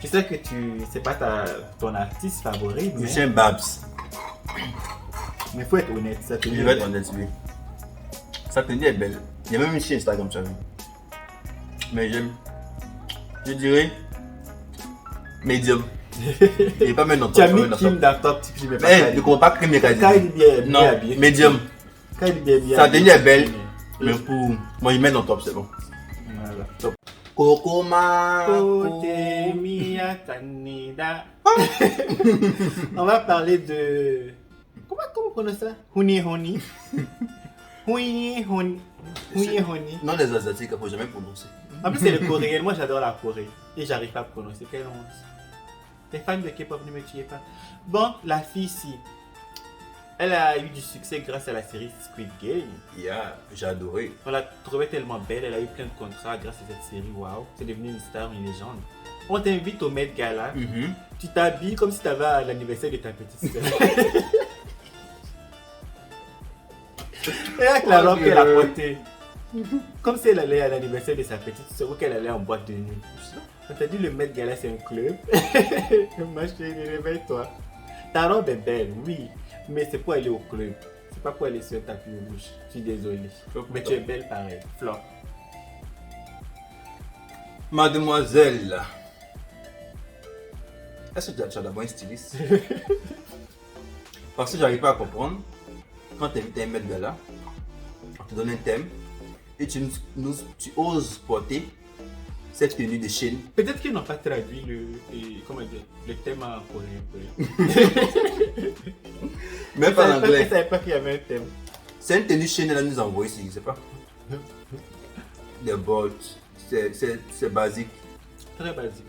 Je sais que c'est pas ton artiste favori, mais... C'est un Babs. Mais faut être honnête, sa tenue Je vais être honnête, oui. Sa tenue est belle. Il y a même une chaîne Instagram, tu as vu. Mais j'aime. Je dirais... Medium. Il n'est pas même dans top. Tu as mis Kim dans top, je ne vais pas. Mais ne comprends pas Kim et Kylie. Kylie est bien habillée. Medium. Kylie est bien Sa tenue est belle. Mais pour moi, il met dans top, c'est bon. Voilà. Top. Kokoma. On va parler de... Comment on prononce ça? Honey. Oui, honey. Oui, honey. Non, les Asiatiques, il ne faut jamais prononcer. En plus, c'est le coréen. Moi, j'adore la Corée. Et j'arrive pas à prononcer. Quelle honte. Les fans de K-pop, ne me tuez pas. Bon, la fille ici, elle a eu du succès grâce à la série Squid Game. Yeah, j'ai adoré. On l'a trouvée tellement belle. Elle a eu plein de contrats grâce à cette série. Waouh. C'est devenu une star, une légende. On t'invite au Met Gala. Tu t'habilles comme si tu avais à l'anniversaire de ta petite sœur. Et avec la robe qu'elle a portée. Comme si elle allait à l'anniversaire de sa petite sœur ou qu'elle allait en boîte de nuit. On t'a dit le Met Gala c'est un club. Ma chérie, réveille-toi. Ta robe est belle, oui. Mais c'est pour aller au club. C'est pas pour aller sur un tapis rouge. Je suis désolé. Mais tu es belle pareil. Flop. Mademoiselle. Est-ce que tu as d'abord un styliste? Parce que j'arrive pas à comprendre. Quand tu invites un Met Gala, on te donne un thème et tu oses porter cette tenue de Shein. Peut-être qu'ils n'ont pas traduit le thème en coréen. Même pas en anglais. Je ne savais pas qu'il y avait un thème. C'est une tenue Shein, elle nous a envoyé, je ne sais pas. Des bottes, c'est basique. Très basique.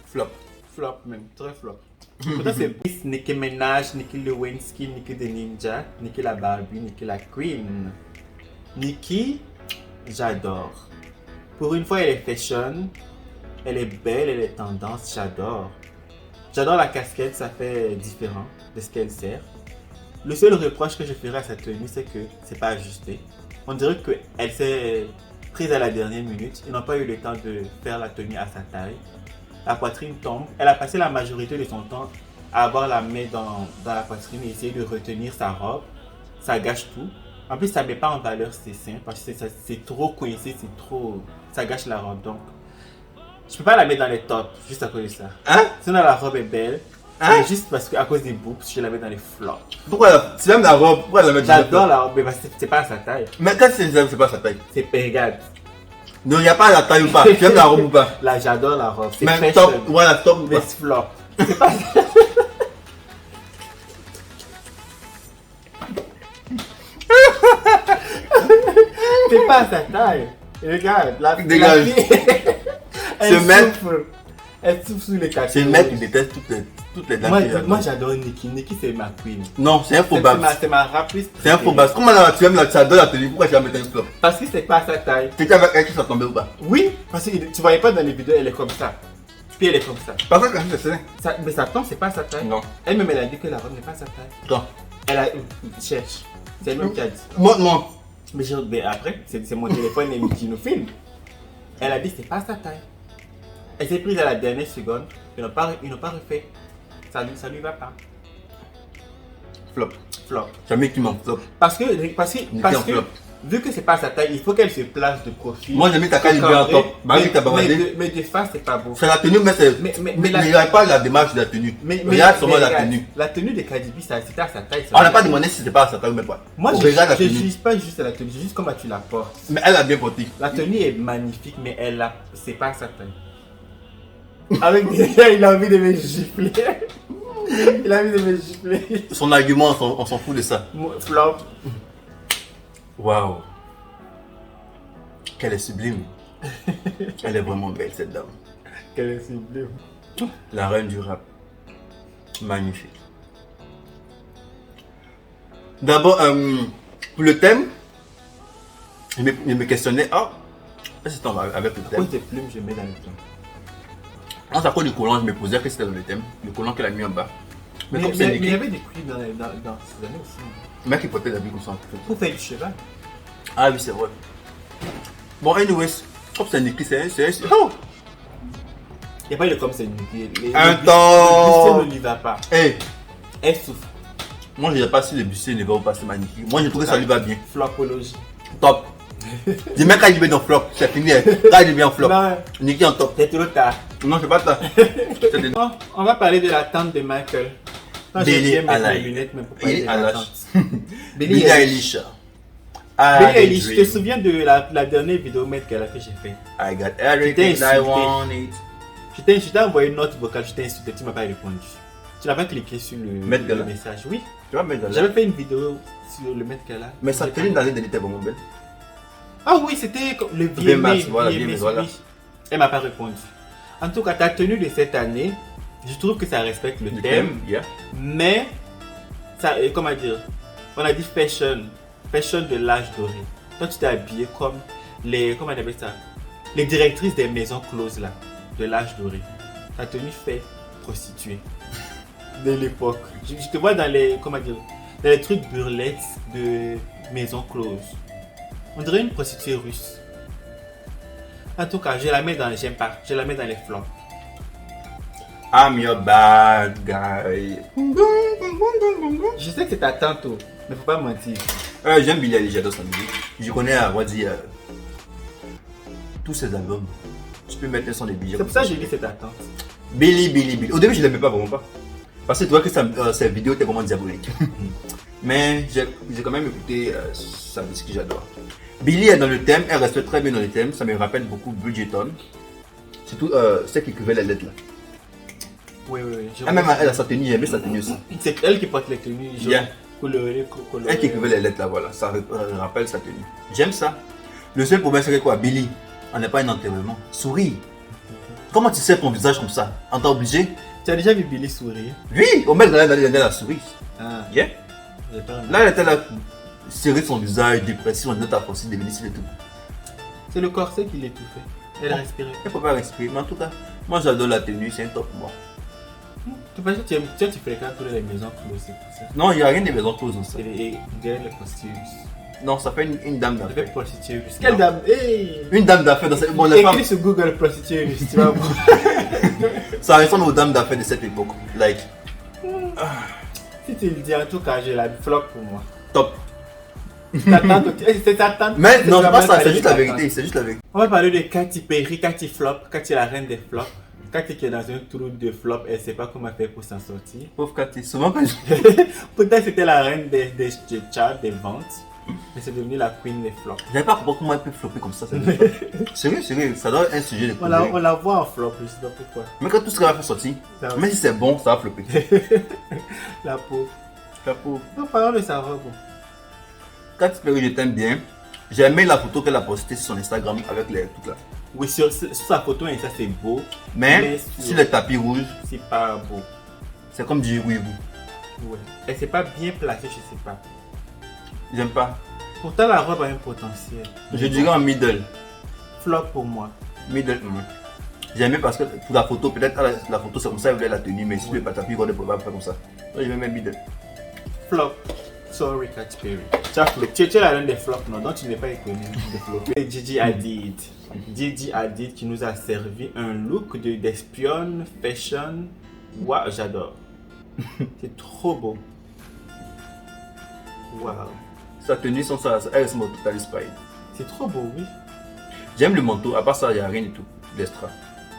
Flop. Flop même, très flop. Pourtant c'est Nicki Minaj, Nicki Lewinsky, Nicki the Ninja, Nicki la Barbie, Nicki la Queen. Nicki, j'adore. Pour une fois elle est fashion, elle est belle, elle est tendance, j'adore. J'adore la casquette, ça fait différent de ce qu'elle sert. Le seul reproche que je ferai à sa tenue, c'est que c'est pas ajusté. On dirait qu'elle s'est prise à la dernière minute, ils n'ont pas eu le temps de faire la tenue à sa taille. La poitrine tombe. Elle a passé la majorité de son temps à avoir la main dans la poitrine et essayer de retenir sa robe. Ça gâche tout. En plus, ça ne met pas en valeur ses seins parce que c'est trop coincé, ça gâche la robe. Donc, je ne peux pas la mettre dans les tops juste à cause de ça. Hein? Sinon, la robe est belle. Hein? Mais juste parce qu'à cause des boobs, je la mets dans les flops. Pourquoi tu aimes la robe? Pourquoi la mettre dans J'adore la robe, mais c'est pas à sa taille. Mais quand c'est pas sa taille. C'est regarde. Non, il n'y a pas la taille ou pas. Tu aimes la robe ou pas? Là, j'adore la robe. C'est Même fashion. top, voilà, top ou Mais pas? c'est flop. C'est pas... C'est pas à sa taille. Regarde, la Dégage. fille, elle Ce mec- souffre. Elle souffre sous les catégories. C'est le mec qui déteste toutes les dames. Moi j'adore Nicki. Nicki c'est ma queen. Non, c'est un faux bas. C'est ma rappeuse. C'est un faux bas. Comment là, tu aimes tu adores la tenue? Pourquoi tu vas mettre un flop? Parce que c'est pas à sa taille. Tu étais avec elle qui s'est tombé ou pas? Oui, parce que tu voyais pas dans les vidéos, elle est comme ça. Puis elle est comme ça. Parce que quand c'est ça. Mais ça tombe, c'est pas à sa taille. Non. Elle-même elle a dit que la robe n'est pas à sa taille. Attends. Elle a... Cherche. C'est elle-même qui a dit. Montre-moi. Mais après, c'est mon téléphone et qui nous filme. Elle a dit c'est pas sa taille. Elle s'est prise à la dernière seconde. Ils n'ont pas refait. Ça lui va pas. Flop. Flop. Jamais qui m'en flop. Parce que en flop. vu que c'est pas sa taille, il faut qu'elle se place de profil. Moi j'ai mis ta calibrée en top. Marie t'a bavardé. Mais de face c'est pas beau. C'est la tenue, mais c'est. Mais il n'y a pas la démarche de la tenue. Regarde seulement la regarde, tenue. La tenue de Cardi B, c'était à sa taille. On n'a pas demandé si c'était pas à sa taille ou même pas. Moi On je regarde la ne tenue. juge pas juste la tenue, c'est juste comment tu la portes. Mais elle a bien porté. La tenue est magnifique, mais c'est pas à sa taille. Avec des il a envie de me gifler. Il a envie de me gifler. Son argument, on s'en fout de ça. Flop. Waouh. Qu'elle est sublime. Elle est vraiment belle cette dame. Quelle est sublime. La reine du rap. Magnifique. D'abord, pour le thème, je me questionnais, est-ce que avec le À thème? cause des plumes, je mets dans le temps. Quand ça cause du collant, je me posais que c'était dans le thème. Le collant qu'elle a mis en bas. Mais comme c'est il y écrit, avait des prix dans ces années aussi. le mec qui portait la vie comme ça. Pour faire du cheval. Ah oui, c'est vrai. Bon, anyways, comme c'est écrit, c'est oh! Il n'y a pas eu le comme c'est Nicki. Un Le temps. bustier ne lui va pas. Hey, Elle souffre. moi je ne sais pas si le bustier ne va ou pas, c'est magnifique. Moi je trouve que ça lui va bien. Flopologie. Top. Dis même quand il est dans flop, c'est fini. Quand il est bien en flop. Non, Nicki en top. c'est trop tard. Non, c'est pas ça. Bon, on va parler de la tante de Michael. Quand j'ai Billie bien mettre mes Eilish. lunettes, mais pour parler Billie de la Eilish. tante. Billie Eilish. Billie Eilish, tu te souviens de la dernière vidéo Met Gala que j'ai fait? I got everything J'étais I insulté. want it. Je t'ai envoyé une note vocale, je t'ai insulté, tu m'as pas répondu. Tu n'as pas cliqué sur Met Gala. le message, oui. Tu vas mettre dans J'avais fait une vidéo sur le mètre qu'elle a. Mais sa tenue d'année dernière était vraiment belle. Ah oui, c'était le Bien mars, VMA. voilà, bien, voilà. Elle m'a pas répondu. En tout cas, ta tenue de cette année, je trouve que ça respecte le thème. Yeah. Mais, ça, comment dire, on a dit fashion de l'âge doré. Toi, tu t'es habillé comme les, comment on appelle ça, les directrices des maisons closes là, de l'âge doré. Ta tenue fait prostituée de l'époque. Je te vois dans les, comment dire, dans les trucs burlesques de maisons closes. On dirait une prostituée russe. En tout cas, je la mets dans, j'aime pas, je la mets dans les flops. I'm your bad guy. Je sais que c'est ta tante, mais faut pas mentir. J'aime Billie Eilish, j'adore sa musique. Je connais, on va dire, tous ses albums. Tu peux mettre un son de Billie. C'est pour ça que je dis c'est ta tante. Billie. Au début, je l'aimais pas vraiment pas. Parce que tu vois que sa vidéo était vraiment diabolique. Mais j'ai quand même écouté sa musique que j'adore. Billie est dans le thème, elle reste très bien dans le thème. Ça me rappelle beaucoup Bridgerton. Surtout celle qui écrivait les lettres là. Oui. Même elle a sa tenue, j'aimais sa tenue aussi. C'est elle qui porte les tenues jaunes, Yeah. colorées. Elle qui écrivait les lettres là, voilà. Ça rappelle sa tenue. J'aime ça. Le seul problème c'est que quoi, Billie, on n'est pas un enterrement. Souris. Comment tu sais ton visage comme ça? On t'a obligé? Tu as déjà vu Billie sourire? Oui, on met dans la souris. Ah, Yeah. j'ai pas Là, elle était là, serrée son visage, dépressif, on était à forcer de venir et tout. C'est le corset qui l'étouffait. Elle respirait. Elle ne peut pas respirer, mais en tout cas, moi j'adore la tenue, c'est un top pour moi. Tu penses que tu fréquentes toutes les maisons closes et tout ça? Non, il n'y a rien de maison close dans ça. Et derrière les prostituées. Non, ça fait une dame Je vais d'affaires. prostituée russe. Quelle dame? Hey! Une dame d'affaires dans cette. Bon, les femmes, Écris sur Google prostituée russe, tu vas voir. ça ressemble aux dames d'affaires de cette époque. Like, Si tu le dis, en tout cas, j'ai la flop pour moi. top. Ta tante, c'est ta tante. Mais non, c'est pas ça, ta c'est juste la tante. vérité. C'est juste la vérité. On va parler de Katy Perry, Katy Flop, Katy la reine des flops. Katy qui est dans un trou de flop, elle sait pas comment faire pour s'en sortir. Pauvre Cathy, souvent quand je. Peut-être c'était la reine des charts, des ventes, mais c'est devenu la queen des flops. J'avais pas compris comment elle peut flopper comme ça. Sérieux, ça doit être un sujet de On la problème. voit en flop, je sais pas pourquoi. Mais quand tout ce qu'elle va faire sortir, Ça va. même si c'est bon, ça va flopper. La pauvre. La pauvre. Non, parlons de sa robe. Katy Perry, je t'aime bien. J'ai aimé la photo qu'elle a postée sur son Instagram avec les trucs là. Oui, sur sa photo, et ça c'est beau, Mais sur les tapis rouges, c'est pas beau. c'est comme du oui. Ouais. Elle s'est pas bien placée, je sais pas. J'aime pas. Pourtant, la robe a un potentiel. Je dirais en middle. Flop pour moi. Middle. J'ai aimé parce que pour la photo, peut-être la photo c'est comme ça, elle voulait la tenue, mais sur le tapis rouge, elle ne pouvait pas faire comme ça. Donc je vais mettre middle. Flop. Sorry, Katy Perry. Tu as flop. Tu es la reine des flops, non? Donc tu n'es pas économe de flop. Et Gigi Hadid. Gigi Hadid qui nous a servi un look d'espionne fashion. Waouh, j'adore. C'est trop beau. Waouh. Sa tenue, elle ressemble au Total Spy. C'est trop beau, oui. J'aime le manteau, à part ça, il n'y a rien du tout d'extra.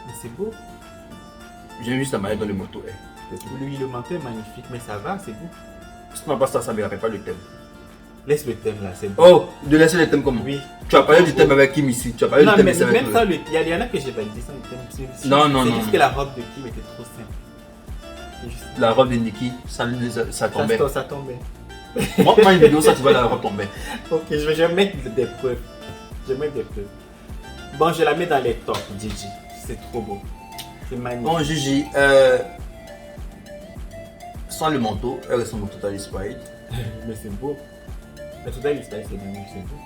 Mais c'est beau. J'aime juste la manière dont le manteau est. Lui, le manteau est magnifique, mais ça va, c'est beau. Sinon, à part ça, ça ne me rappelle pas le thème. Laisse le thème là, c'est beau. Oh, de laisser le thème comment? Oui. Tu as parlé du thème avec Kim ici. Tu as parlé Non, du thème mais avec même ça, il y en a que j'ai validé sans le thème. Non. C'est juste que la robe de Kim était trop simple. C'est juste- La robe de Nicki, ça tombait. Ça tombait. Moi, une vidéo, ça, tu vois la robe tomber. Ok, je vais mettre des preuves. Je vais mettre des preuves. Bon, je la mets dans les tops, Gigi. C'est trop beau. C'est magnifique. Bon, Gigi, sans le manteau, elle ressemble au Total Spy. Mais c'est beau. Le total du style, c'est magnifique, c'est beau.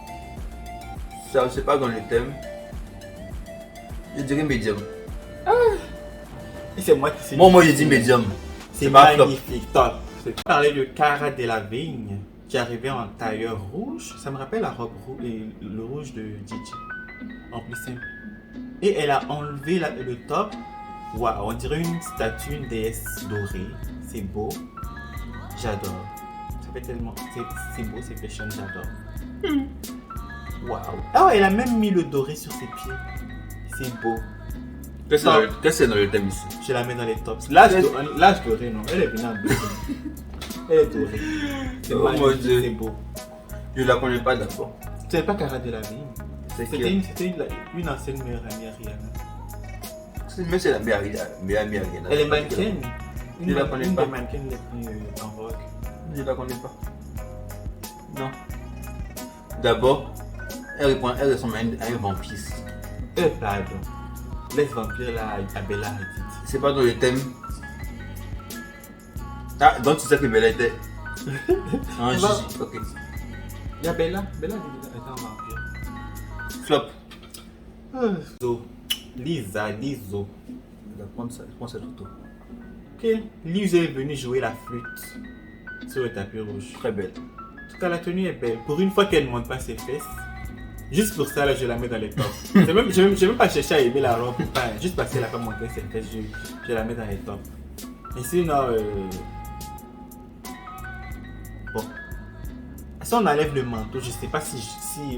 Ça, c'est pas dans le thème. Je dirais médium. Et c'est moi qui sais. Moi, je dis médium. C'est pas flop. magnifique, top. Je parlais de Cara Delevingne qui arrivait en tailleur rouge. Ça me rappelle la robe rouge et le rouge de Gigi. En plus simple. Et elle a enlevé le top. Waouh, on dirait une statue, une déesse dorée. C'est beau. J'adore. Ça fait tellement. C'est beau, c'est fashion, j'adore. Waouh. Ah, elle a même mis le doré sur ses pieds. C'est beau. Qu'est-ce que c'est dans le thème ici? Je la mets dans les tops. L'âge doré, non. Elle est venue en deuxième. Elle est dorée. C'est Oh mon magnifique, Dieu. c'est beau. Je la connais pas d'abord. Tu n'avais pas Cara Delevingne. C'est C'était une ancienne meilleure amie à Rihanna. Mais c'est la meilleure amie Ariana. Elle est mannequin. Je la connais Une pas. des mannequins les plus en vogue. Je la connais pas. Non. D'abord, elle ressemble à un vampire. Pardon. Laisse vampire là à Bella Hadid. C'est pas dans le thème. Ah, donc tu sais que Bella était un Gigi. Ok. Il y a Bella était un vampire. Flop. Zo. Lizo. Je vais prendre cette photo. Ok. Lizo est venue jouer la flûte sur le tapis rouge. Très belle. En tout cas, la tenue est belle. Pour une fois qu'elle ne monte pas ses fesses, juste pour ça, là, je la mets dans les tops. Je même pas cherché à aimer la robe. Enfin, juste parce qu'elle n'a pas monté ses fesses, je la mets dans les tops. Et sinon, bon. Si on enlève le manteau, je sais pas si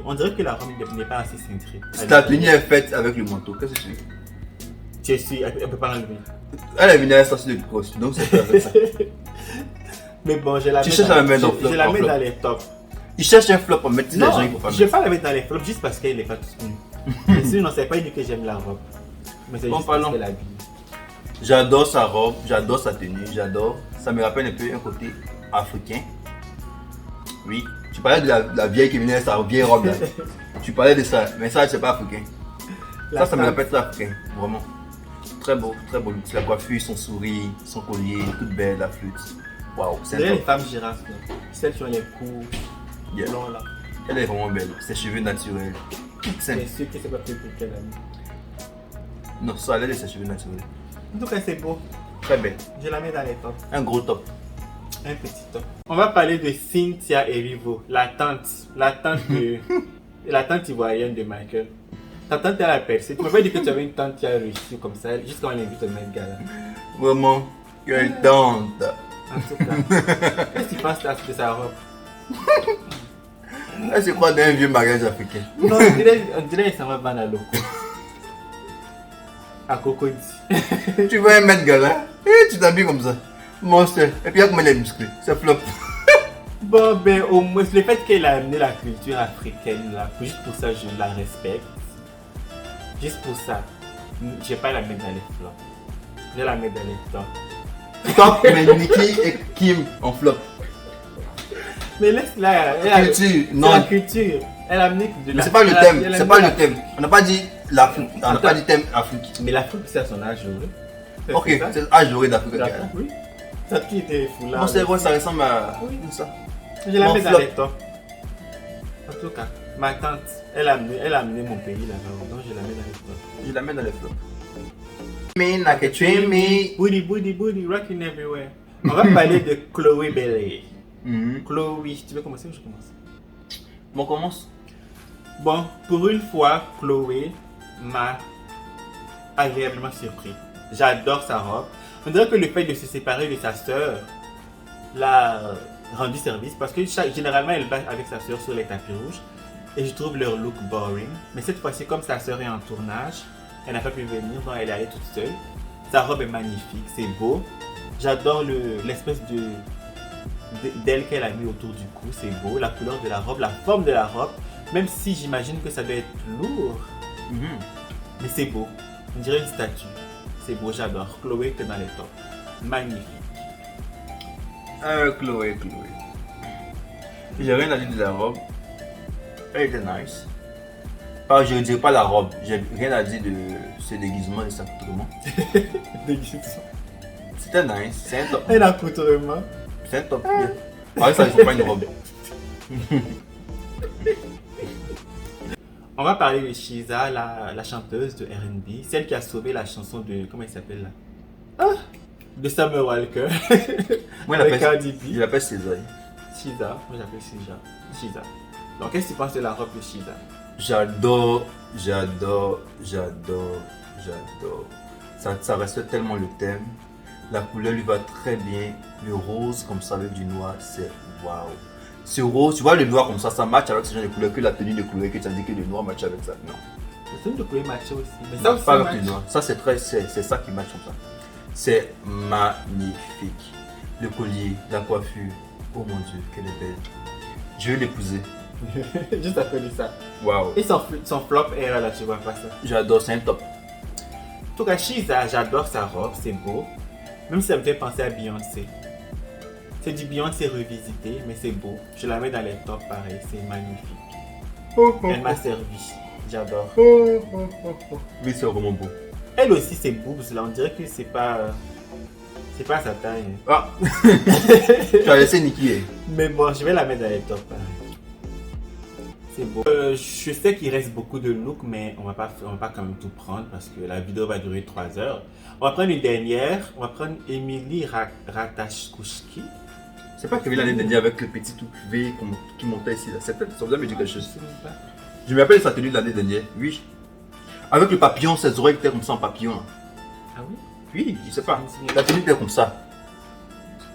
on dirait que la robe n'est pas assez cintrée. Ta tenue est faite avec le manteau. Qu'est-ce que tu veux? Je suis, elle peut pas l'enlever. Elle est venue à la station de cross, donc c'est pas avec ça. Mais bon, je la Tu mets cherches à la mettre je la en mets flop. dans les tops. Il cherche un flop pour mettre les Non, gens, il faut pas je vais mettre. pas la mettre dans les flops juste parce qu'elle n'est pas toute nue. Mais sinon, c'est pas dit que j'aime la robe. Mais c'est Bon, juste parce parlons. qu'elle habille. J'adore sa robe, j'adore sa tenue, j'adore. Ça me rappelle un peu un côté africain. Oui, tu parlais de la vieille qui venait avec sa vieille robe là. Tu parlais de ça, mais ça c'est pas africain. Ça me rappelle très africain, vraiment. Très beau look. La coiffure, son sourire, son collier, toute belle, la flûte. Waouh, c'est C'est les un top. femmes girafes, là. Celles qui ont les coups Yeah. longs là. Elle est vraiment belle, ses cheveux naturels. Toute simple. C'est sûr que c'est pas plus pour qu'elle a mis. Non, ça elle est ses cheveux naturels. En tout cas, c'est beau. Très belle. Je la mets dans les tops. Un gros top. Un petit top. On va parler de Cynthia Erivo, la tante de. La tante ivoirienne de Michael. Ta tante, elle a percé. Tu m'as pas dit que tu avais une tante qui a réussi comme ça, juste quand on l'invite au Met Gala. Vraiment, quelle tante. En tout cas, qu'est-ce que tu penses de sa robe? Elle se croit dans un vieux mariage africain. Non, on dirait qu'elle s'en va vendre à Loco. À Cocody. Tu vois un Met Gala, et tu t'habilles comme ça. Monstre. Et puis il y a comment elle est musclée. C'est flop. Bon, ben, au moins, le fait qu'elle a amené la culture africaine, là, juste pour ça, je la respecte. Juste pour ça, je vais pas la mettre dans les flops. Je vais la mettre dans les tops. Top, mais Nicki et Kim en flop. Mais laisse-la, Culture, c'est non. la culture. Elle a amené de Mais la c'est pas le elle a- thème, elle a c'est amené pas la- le thème. On n'a pas dit l'Afrique, on n'a pas dit thème Afrique. Mais l'Afrique, c'est à son âge, oui. Ok, C'est ça. c'est ajoué d'Afrique. L'Afrique, oui. Ça qui était fou là. Bon, c'est vrai, ça ressemble à Oui. ça. Je la Mon mets dans flop. les tops. En tout cas, ma tante, elle a amené mon pays là-bas, donc je la mets dans les tops. Je la mets dans les flops. Me, like a dream, me. Booty, rocking everywhere. On va parler de Chloé Bailey. Mhm. Chloé, tu veux commencer ou je commence? Bon, on commence. Bon, pour une fois, Chloé m'a agréablement surpris. J'adore sa robe. On dirait que le fait de se séparer de sa sœur l'a rendu service parce que généralement elle va avec sa sœur sur les tapis rouges et je trouve leur look boring. Mais cette fois-ci, comme sa sœur est en tournage, elle n'a pas pu venir, donc elle est allée toute seule. Sa robe est magnifique, c'est beau. J'adore l'espèce d'aile qu'elle a mis autour du cou, c'est beau. La couleur de la robe, la forme de la robe, même si j'imagine que ça doit être lourd, Mhm. mais c'est beau. On dirait une statue. C'est beau, j'adore. Chloé, t'es dans les tops. Magnifique. Chloé. J'ai rien à dire de la robe. Elle était nice. Enfin, je ne dirais pas la robe. J'ai rien à dire de ce déguisement et cet accoutrement. Déguisement. C'était nice. C'est un top. Un accoutrement. C'est un top. Bien. Avec ça, il ne faut pas une robe. On va parler de Shiza, la chanteuse de R&B, celle qui a sauvé la chanson de... Comment elle s'appelle là? De Summer Walker. Moi, Avec Cardi B. je l'appelle César. Shiza, moi j'appelle Shiza. Donc qu'est-ce que tu penses de la robe de Shiza? J'adore. Ça respecte tellement le thème. La couleur lui va très bien. Le rose comme ça avec du noir, c'est waouh. Ce rose, tu vois le noir comme ça match avec ce genre de couleur que la tenue de couleur que tu as dit que le noir match avec ça. Non. Le film de Chloé matchait aussi. Mais ça Non, aussi pas avec match. le noir. Ça c'est ça qui match comme ça. C'est magnifique. Le collier, la coiffure. Oh mon dieu, quelle est belle. Je vais l'épouser. Juste après ça. Waouh. Et son flop era là, tu vois pas ça. J'adore, c'est un top. En tout cas, Shiza, j'adore sa robe, c'est beau. Même si ça me fait penser à Beyoncé. C'est du Beyoncé revisité, mais c'est beau. Je la mets dans les tops pareil, c'est magnifique. Elle m'a servi, j'adore. Oui, c'est vraiment beau. Elle aussi, ses boobs, là, on dirait que c'est pas sa taille. Ah tu as laissé Nikki. Mais bon, je vais la mettre dans les tops pareil. C'est beau. Je sais qu'il reste beaucoup de looks, mais on va pas quand même tout prendre parce que la vidéo va durer 3 heures. On va prendre une dernière. On va prendre Emily Ratajkowski. C'est pas qu'elle l'année dernière avec le petit tout V qui montait ici là. C'est peut-être ça me dit quelque chose. Je me rappelle sa tenue de l'année dernière. Oui. Avec le papillon, ses oreilles étaient comme ça en papillon. Ah oui? Oui, je sais pas. La tenue était comme ça.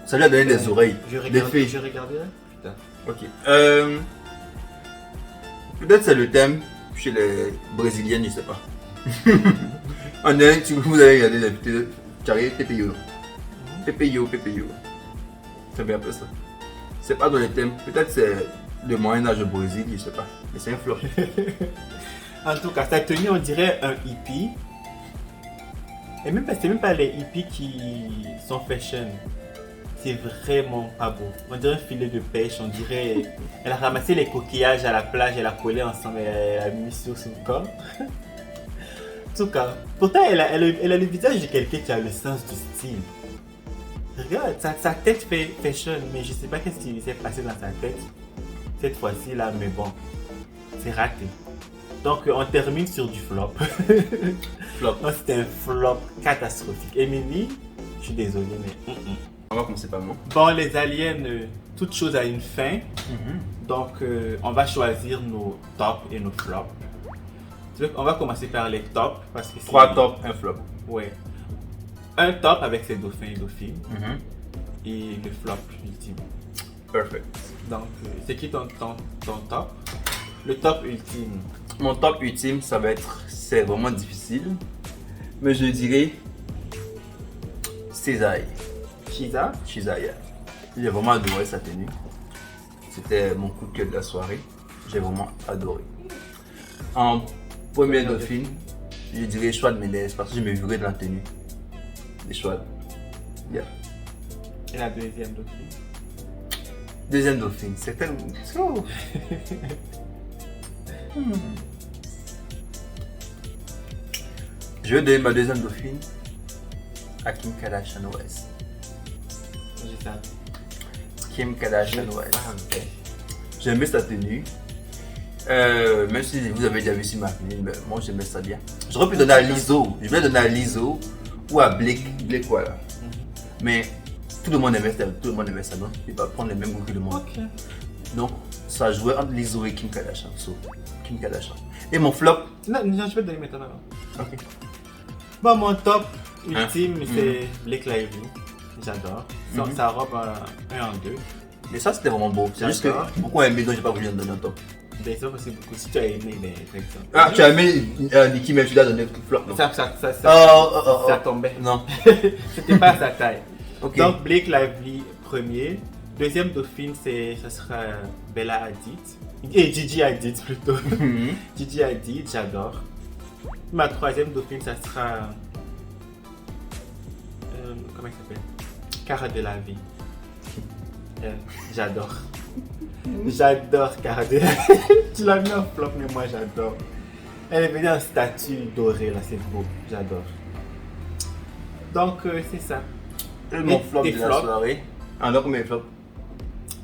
Ça lui a donné des oreilles. Je regarderai plus tard. Ok. Peut-être c'est le thème chez les Brésiliennes, je sais pas. En Inde, si vous avez regardé la vidéo, Charlie, TPO. TPO. C'est bien un peu ça. C'est pas dans les thèmes. Peut-être c'est le Moyen-Âge au Brésil, je sais pas. Mais c'est un flop. En tout cas, sa tenue, on dirait un hippie. Et même, c'est même pas les hippies qui sont fashion. C'est vraiment pas beau. On dirait un filet de pêche, on dirait... Elle a ramassé les coquillages à la plage, elle a collé ensemble et elle a mis sur son corps. En tout cas, pourtant elle a le visage de quelqu'un qui a le sens du style. Regarde, sa tête fait fashion, mais je sais pas qu'est-ce qui s'est passé dans sa tête cette fois-ci là, mais bon, c'est raté. Donc on termine sur du flop. Flop. C'était un flop catastrophique. Emily, je suis désolé, mais... On va commencer par moi. Bon, les aliens, toute chose a une fin. Donc, on va choisir nos tops et nos flops. On va commencer par les tops. Parce que 3 tops, un flop. Ouais. Un top avec ses dauphins et dauphines. Et le flop ultime. Perfect. Donc, c'est qui ton top? Le top ultime. Mon top ultime, ça va être... C'est vraiment difficile. Mais je dirais... Césaire. Shiza? Yeah. J'ai vraiment adoré sa tenue. C'était mon coup de cœur de la soirée. J'ai vraiment adoré. En première dauphine, je dirais Chouad Mendes parce que je me verrais dans la tenue. Les Chouad. Yeah. Et la deuxième dauphine? Deuxième dauphine, c'était... Oh. Je vais donner ma deuxième dauphine à Kim Kardashian West. Kim Kardashian West. J'aimais sa tenue. Même si vous avez déjà vu sur ma tenue, mais moi j'aimais ça bien. J'aurais pu donner à Lizzo. Je vais donner à Lizzo ou à Blake. Blake voilà. Mais tout le monde aimait ça, non? Il va prendre les mêmes goûts que le monde. Ok. Donc ça jouait entre Lizzo et Kim Kardashian. So, Kim Kardashian. Et mon flop. Non, je vais te donner maintenant. Ok. Bon, mon top ultime, c'est Blake Lively. J'adore. Sa robe 1 en 2. Mais ça c'était vraiment beau. C'est juste que beaucoup aimé, donc j'ai pas voulu en donner un top. Bien sûr, c'est beaucoup. Si tu as aimé, ben, ah, tu as aimé Nicki, mais tu l'as donné tout flop, non? Ça tombait. Non. C'était pas à sa taille. Okay. Donc, Blake Lively, premier. Deuxième dauphine, ça sera Bella Hadid. Et Gigi Hadid plutôt. Gigi Hadid, j'adore. Ma troisième dauphine, ça sera. Comment elle s'appelle? Cara Delevingne. J'adore. J'adore Cara Delevingne. Tu l'as mis en flop, mais moi j'adore. Elle est venue en statue dorée, là, c'est beau. J'adore. Donc, c'est ça. Mon flop de la soirée. Alors, combien de flops?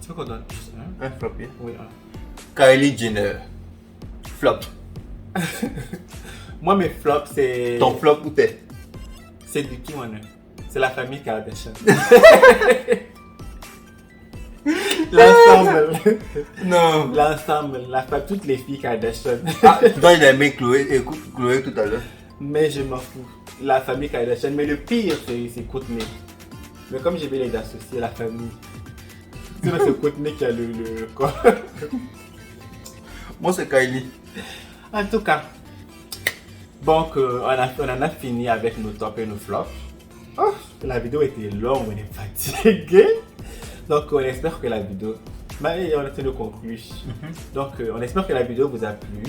Tu veux qu'on donne juste un? Un flop, bien. Oui, Kylie Jenner. Flop. Moi, mes flops, c'est. Ton flop où t'es? C'est du qui, moi, c'est la famille Kardashian. L'ensemble. Non. L'ensemble. Toutes les filles Kardashian. Ah, toi, il a aimé Chloé tout à l'heure. Mais je m'en fous. La famille Kardashian. Mais le pire, c'est Kourtney. Mais comme je vais les associer à la famille. C'est Kourtney qui a le corps. Moi, c'est Kylie. En tout cas. Donc, on en a fini avec nos tops et nos flops. Oh, la vidéo était longue, on est fatigué. Donc, on espère que la vidéo... Mais on essaie de conclure. Donc, on espère que la vidéo vous a plu.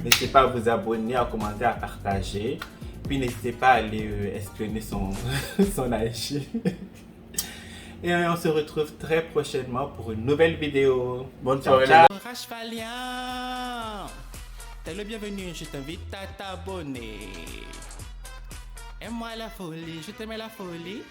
N'hésitez pas à vous abonner, à commenter, à partager. Puis, n'hésitez pas à aller espionner son IG. Et on se retrouve très prochainement pour une nouvelle vidéo. Bonne Ciao, soirée, ciao. Rachvalien, t'es le bienvenu, je t'invite à t'abonner. Aime-moi la folie, je t'aime la folie.